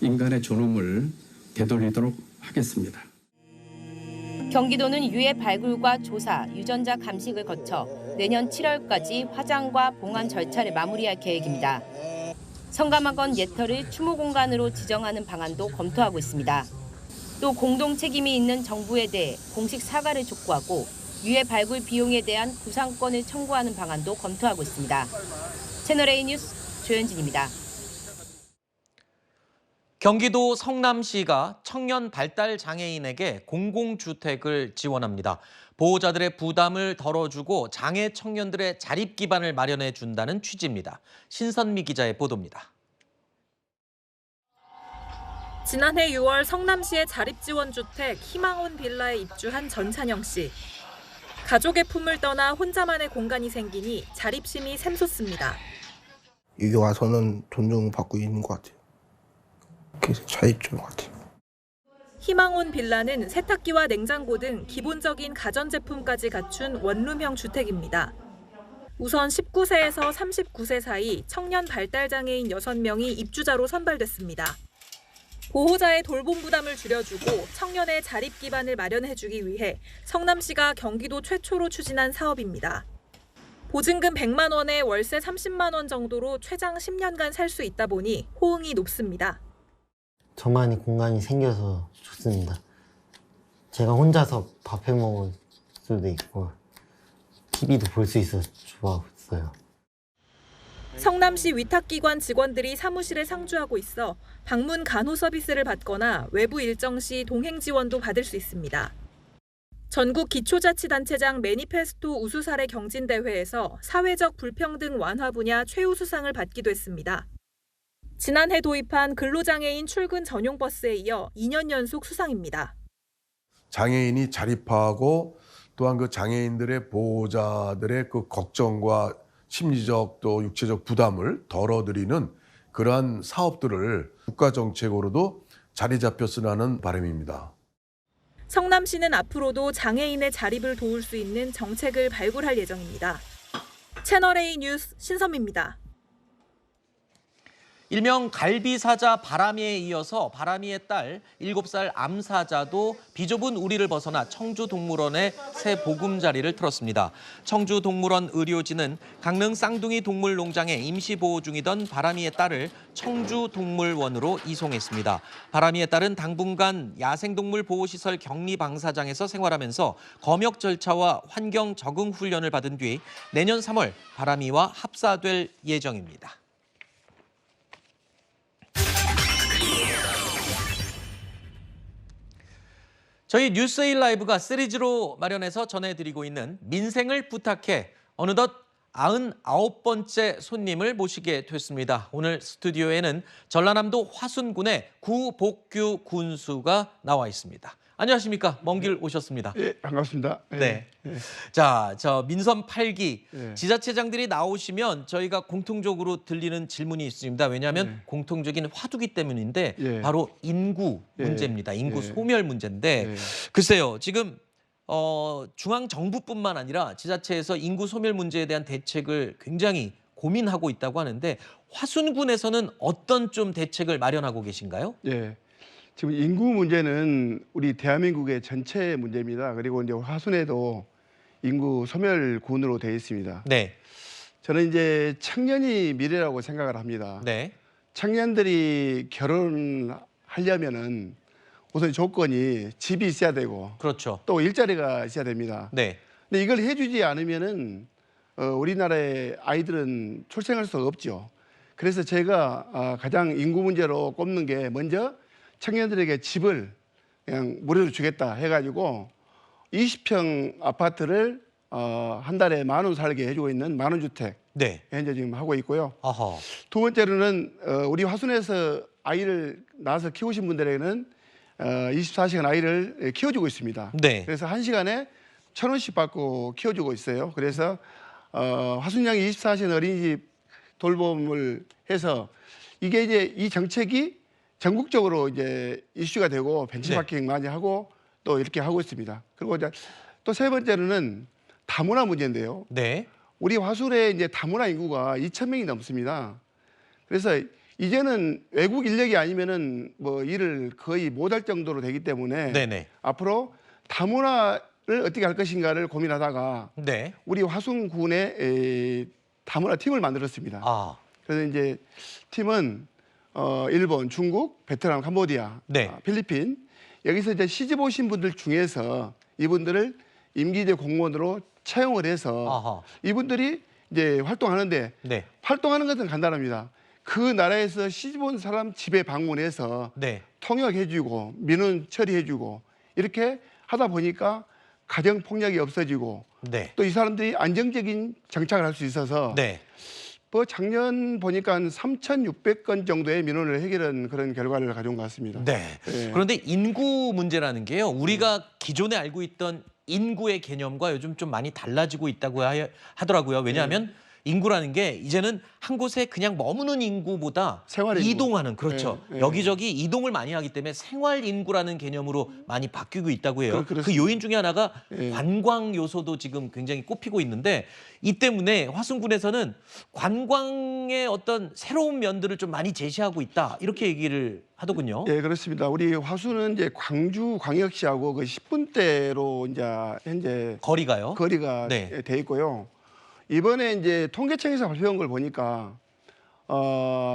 인간의 존엄을 되돌리도록 하겠습니다. 경기도는 유해 발굴과 조사, 유전자 감식을 거쳐 내년 7월까지 화장과 봉안 절차를 마무리할 계획입니다. 성감학원 예터를 추모 공간으로 지정하는 방안도 검토하고 있습니다. 또 공동 책임이 있는 정부에 대해 공식 사과를 촉구하고 유해 발굴 비용에 대한 구상권을 청구하는 방안도 검토하고 있습니다. 채널A 뉴스 조현진입니다. 경기도 성남시가 청년 발달 장애인에게 공공주택을 지원합니다. 보호자들의 부담을 덜어주고 장애 청년들의 자립 기반을 마련해 준다는 취지입니다. 신선미 기자의 보도입니다. 지난해 6월 성남시의 자립지원주택 희망온 빌라에 입주한 전찬영 씨. 가족의 품을 떠나 혼자만의 공간이 생기니 자립심이 샘솟습니다. 여기 와서는 존중받고 있는 것 같아요. 그래서 자립인 것 같아요. 희망온 빌라는 세탁기와 냉장고 등 기본적인 가전제품까지 갖춘 원룸형 주택입니다. 우선 19세에서 39세 사이 청년 발달장애인 6명이 입주자로 선발됐습니다. 보호자의 돌봄 부담을 줄여주고 청년의 자립 기반을 마련해주기 위해 성남시가 경기도 최초로 추진한 사업입니다. 보증금 100만 원에 월세 30만 원 정도로 최장 10년간 살 수 있다 보니 호응이 높습니다. 저만의 공간이 생겨서 좋습니다. 제가 혼자서 밥 해먹을 수도 있고 TV도 볼 수 있어서 좋았어요. 성남시 위탁기관 직원들이 사무실에 상주하고 있어 방문 간호 서비스를 받거나 외부 일정 시 동행 지원도 받을 수 있습니다. 전국 기초자치단체장 매니페스토 우수 사례 경진대회에서 사회적 불평등 완화 분야 최우수상을 받기도 했습니다. 지난해 도입한 근로장애인 출근 전용 버스에 이어 2년 연속 수상입니다. 장애인이 자립하고 또한 그 장애인들의 보호자들의 그 걱정과 심리적 또 육체적 부담을 덜어드리는 그러한 사업들을 국가정책으로도 자리 잡혔으면 하는 바람입니다. 성남시는 앞으로도 장애인의 자립을 도울 수 있는 정책을 발굴할 예정입니다. 채널A 뉴스 신선미입니다. 일명 갈비사자 바람이에 이어서 바람이의 딸 7살 암사자도 비좁은 우리를 벗어나 청주동물원의 새 보금자리를 틀었습니다. 청주동물원 의료진은 강릉 쌍둥이 동물농장에 임시보호 중이던 바람이의 딸을 청주동물원으로 이송했습니다. 바람이의 딸은 당분간 야생동물보호시설 격리방사장에서 생활하면서 검역 절차와 환경 적응 훈련을 받은 뒤 내년 3월 바람이와 합사될 예정입니다. 저희 뉴스에일 라이브가 시리즈로 마련해서 전해드리고 있는 민생을 부탁해 어느덧 99번째 손님을 모시게 됐습니다. 오늘 스튜디오에는 전라남도 화순군의 구복규 군수가 나와 있습니다. 안녕하십니까? 먼 길 오셨습니다. 네, 반갑습니다. 네. 자, 민선 8기 지자체장들이 나오시면 저희가 공통적으로 들리는 질문이 있습니다. 왜냐하면 공통적인 화두기 때문인데 바로 인구 문제입니다. 인구 소멸 문제인데 글쎄요, 지금 중앙 정부뿐만 아니라 지자체에서 인구 소멸 문제에 대한 대책을 굉장히 고민하고 있다고 하는데 화순군에서는 어떤 좀 대책을 마련하고 계신가요? 네. 지금 인구 문제는 우리 대한민국의 전체 문제입니다. 그리고 이제 화순에도 인구 소멸군으로 되어 있습니다. 네. 저는 이제 청년이 미래라고 생각을 합니다. 네. 청년들이 결혼하려면은 우선 조건이 집이 있어야 되고, 그렇죠. 또 일자리가 있어야 됩니다. 네. 근데 이걸 해주지 않으면은 우리나라의 아이들은 출생할 수가 없죠. 그래서 제가 가장 인구 문제로 꼽는 게 먼저 청년들에게 집을 그냥 무료로 주겠다 해가지고 20평 아파트를 한 달에 10,000원 살게 해주고 있는 만원주택 현재 지금 하고 있고요. 두 번째로는 우리 화순에서 아이를 낳아서 키우신 분들에게는 24시간 아이를 키워주고 있습니다. 네. 그래서 1시간에 1,000원씩 받고 키워주고 있어요. 그래서 화순양이 24시간 어린이집 돌봄을 해서 이게 이제 이 정책이 전국적으로 이제 이슈가 되고 벤치마킹 많이 하고 또 이렇게 하고 있습니다. 그리고 이제 또 세 번째로는 다문화 문제인데요. 네. 우리 화순의 이제 다문화 인구가 2,000명이 넘습니다. 그래서 이제는 외국 인력이 아니면은 뭐 일을 거의 못할 정도로 되기 때문에 네네. 앞으로 다문화를 어떻게 할 것인가를 고민하다가 네. 우리 화순군에 다문화 팀을 만들었습니다. 아. 그래서 이제 팀은 일본, 중국, 베트남, 캄보디아, 네. 필리핀 여기서 이제 시집 오신 분들 중에서 이분들을 임기제 공무원으로 채용을 해서 아하. 이분들이 이제 활동하는데 네. 활동하는 것은 간단합니다. 그 나라에서 시집 온 사람 집에 방문해서 네. 통역해주고 민원 처리해주고 이렇게 하다 보니까 가정 폭력이 없어지고 네. 또 이 사람들이 안정적인 정착을 할 수 있어서 네. 뭐 작년 보니까 한 3,600건 정도의 민원을 해결한 그런 결과를 가져온 것 같습니다. 네. 예. 그런데 인구 문제라는 게요. 우리가 기존에 알고 있던 인구의 개념과 요즘 좀 많이 달라지고 있다고 하더라고요. 왜냐하면 인구라는 게 이제는 한 곳에 그냥 머무는 인구보다 생활 인구. 이동하는 그렇죠. 예, 예. 여기저기 이동을 많이 하기 때문에 생활 인구라는 개념으로 많이 바뀌고 있다고 해요. 그 그렇습니다. 요인 중에 하나가 예. 관광 요소도 지금 굉장히 꼽히고 있는데 이 때문에 화순군에서는 관광의 어떤 새로운 면들을 좀 많이 제시하고 있다. 이렇게 얘기를 하더군요. 예, 그렇습니다. 우리 화순은 이제 광주 광역시하고 그 10분대로 이제 현재 거리가요? 거리가 네. 돼 있고요. 이번에 이제 통계청에서 발표한 걸 보니까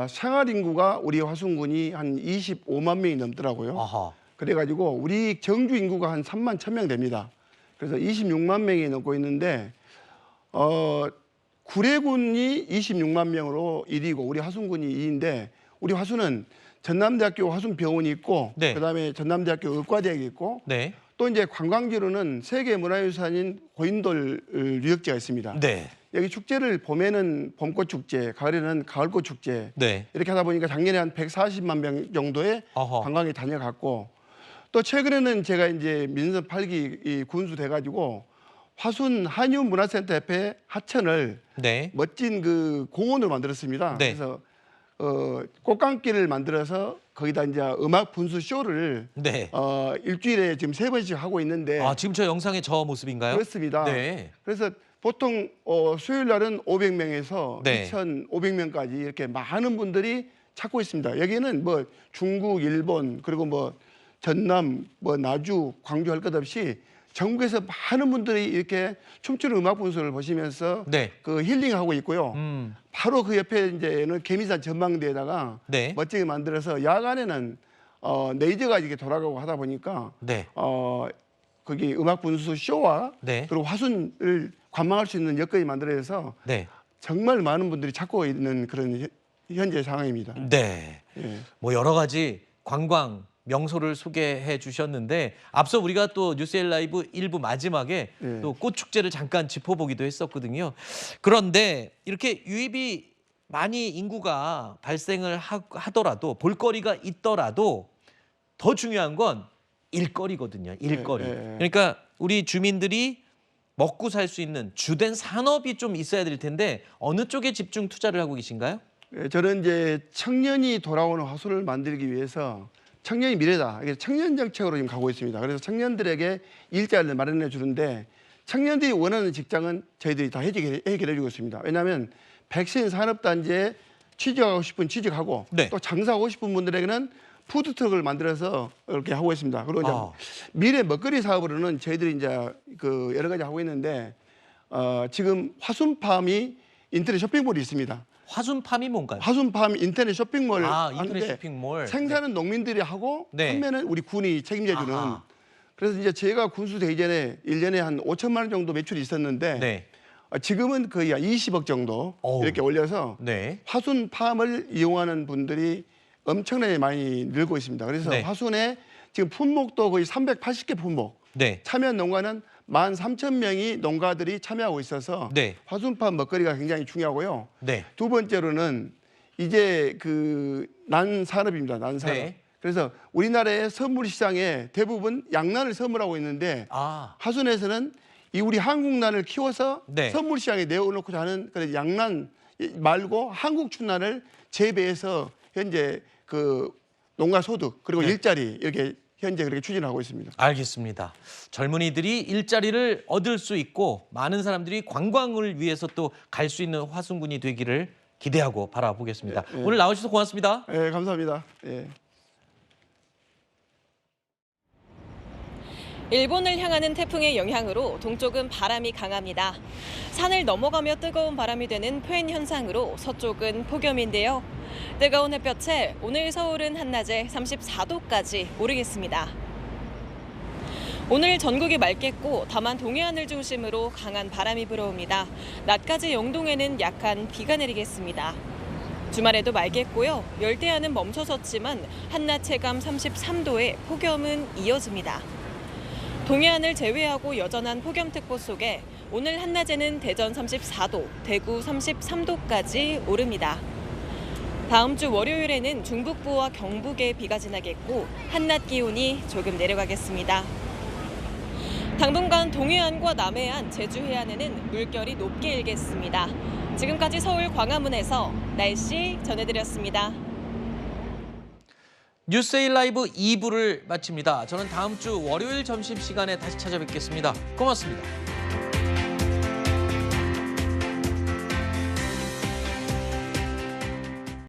생활 인구가 우리 화순군이 한 25만 명이 넘더라고요. 아하. 그래가지고 우리 정주 인구가 한 3만 1,000명 됩니다. 그래서 26만 명이 넘고 있는데 구례군이 26만 명으로 1위고 우리 화순군이 2위인데 우리 화순은 전남대학교 화순병원이 있고 네. 그다음에 전남대학교 의과대학이 있고 네. 또 이제 관광지로는 세계문화유산인 고인돌 유적지가 있습니다. 네. 여기 축제를 봄에는 봄꽃 축제, 가을에는 가을꽃 축제 네. 이렇게 하다 보니까 작년에 한 140만 명 정도의 어허. 관광이 다녀갔고 또 최근에는 제가 이제 민선 8기 군수 돼가지고 화순 한유문화센터 옆에 하천을 네. 멋진 그 공원으로 만들었습니다. 네. 그래서 꽃감길을 만들어서 거기다 이제 음악 분수 쇼를 네. 일주일에 지금 3번씩 하고 있는데 아, 지금 저 영상의 저 모습인가요? 그렇습니다. 네. 그래서 보통 수요일 날은 500명에서 네. 2,500명까지 이렇게 많은 분들이 찾고 있습니다. 여기는 뭐 중국, 일본 그리고 뭐 전남, 뭐 나주, 광주 할 것 없이 전국에서 많은 분들이 이렇게 춤추는 음악 분수를 보시면서 네. 그 힐링하고 있고요. 바로 그 옆에 이제는 개미산 전망대에다가 네. 멋지게 만들어서 야간에는 레이저가 이렇게 돌아가고 하다 보니까 네. 거기 음악 분수 쇼와 네. 그리고 화순을 관망할 수 있는 여건이 만들어져서 네. 정말 많은 분들이 찾고 있는 그런 현재 상황입니다. 네. 예. 뭐 여러 가지 관광 명소를 소개해 주셨는데 앞서 우리가 또 뉴스엘 라이브 1부 마지막에 예. 또 꽃축제를 잠깐 짚어보기도 했었거든요. 그런데 이렇게 유입이 많이 인구가 발생을 하더라도 볼거리가 있더라도 더 중요한 건 일거리거든요. 일거리. 그러니까 우리 주민들이 먹고 살 수 있는 주된 산업이 좀 있어야 될 텐데 어느 쪽에 집중 투자를 하고 계신가요? 예, 저는 이제 청년이 돌아오는 화순을 만들기 위해서 청년이 미래다. 이게 청년 정책으로 지금 가고 있습니다. 그래서 청년들에게 일자리를 마련해 주는데 청년들이 원하는 직장은 저희들이 다 해결해 주고 있습니다. 왜냐하면 백신 산업단지에 취직하고 싶은 취직하고 네. 또 장사하고 싶은 분들에게는 푸드트럭을 만들어서 이렇게 하고 있습니다. 그리고 이제 미래 먹거리 사업으로는 저희들이 이제 그 여러 가지 하고 있는데 지금 화순팜이 인터넷 쇼핑몰이 있습니다. 화순팜이 뭔가요? 화순팜 인터넷 쇼핑몰 인터넷 하는데 쇼핑몰. 생산은 농민들이 하고 네. 판매는 우리 군이 책임져주는. 아하. 그래서 이제 제가 군수 되기 전에 1년에 한 5천만 원 정도 매출이 있었는데 네. 지금은 거의 한 20억 정도 이렇게 올려서 네. 화순팜을 이용하는 분들이 엄청나게 많이 늘고 있습니다. 그래서 네. 화순에 지금 품목도 거의 380개 품목. 네. 참여 농가는 13,000명이 농가들이 참여하고 있어서 네. 화순팜 먹거리가 굉장히 중요하고요. 네. 두 번째로는 이제 그 난산업입니다. 난산업. 네. 그래서 우리나라의 선물 시장에 대부분 양난을 선물하고 있는데 하순에서는 이 우리 한국난을 키워서 네. 선물 시장에 내어놓고자 하는 그런 양난 말고 한국 춘난을 재배해서 현재 그 농가 소득 그리고 네. 일자리 이렇게 현재 그렇게 추진하고 있습니다. 알겠습니다. 젊은이들이 일자리를 얻을 수 있고 많은 사람들이 관광을 위해서 또 갈 수 있는 화순군이 되기를 기대하고 바라보겠습니다. 오늘 나오셔서 고맙습니다. 네, 감사합니다. 예. 일본을 향하는 태풍의 영향으로 동쪽은 바람이 강합니다. 산을 넘어가며 뜨거운 바람이 되는 포엔 현상으로 서쪽은 폭염인데요. 뜨거운 햇볕에 오늘 서울은 한낮에 34도까지 오르겠습니다. 오늘 전국이 맑겠고 다만 동해안을 중심으로 강한 바람이 불어옵니다. 낮까지 영동에는 약한 비가 내리겠습니다. 주말에도 맑겠고요. 열대야는 멈춰섰지만 한낮 체감 33도에 폭염은 이어집니다. 동해안을 제외하고 여전한 폭염특보 속에 오늘 한낮에는 대전 34도, 대구 33도까지 오릅니다. 다음 주 월요일에는 중북부와 경북에 비가 지나겠고 한낮 기온이 조금 내려가겠습니다. 당분간 동해안과 남해안, 제주 해안에는 물결이 높게 일겠습니다. 지금까지 서울 광화문에서 날씨 전해드렸습니다. 뉴스에일 라이브 2부를 마칩니다. 저는 다음 주 월요일 점심시간에 다시 찾아뵙겠습니다. 고맙습니다.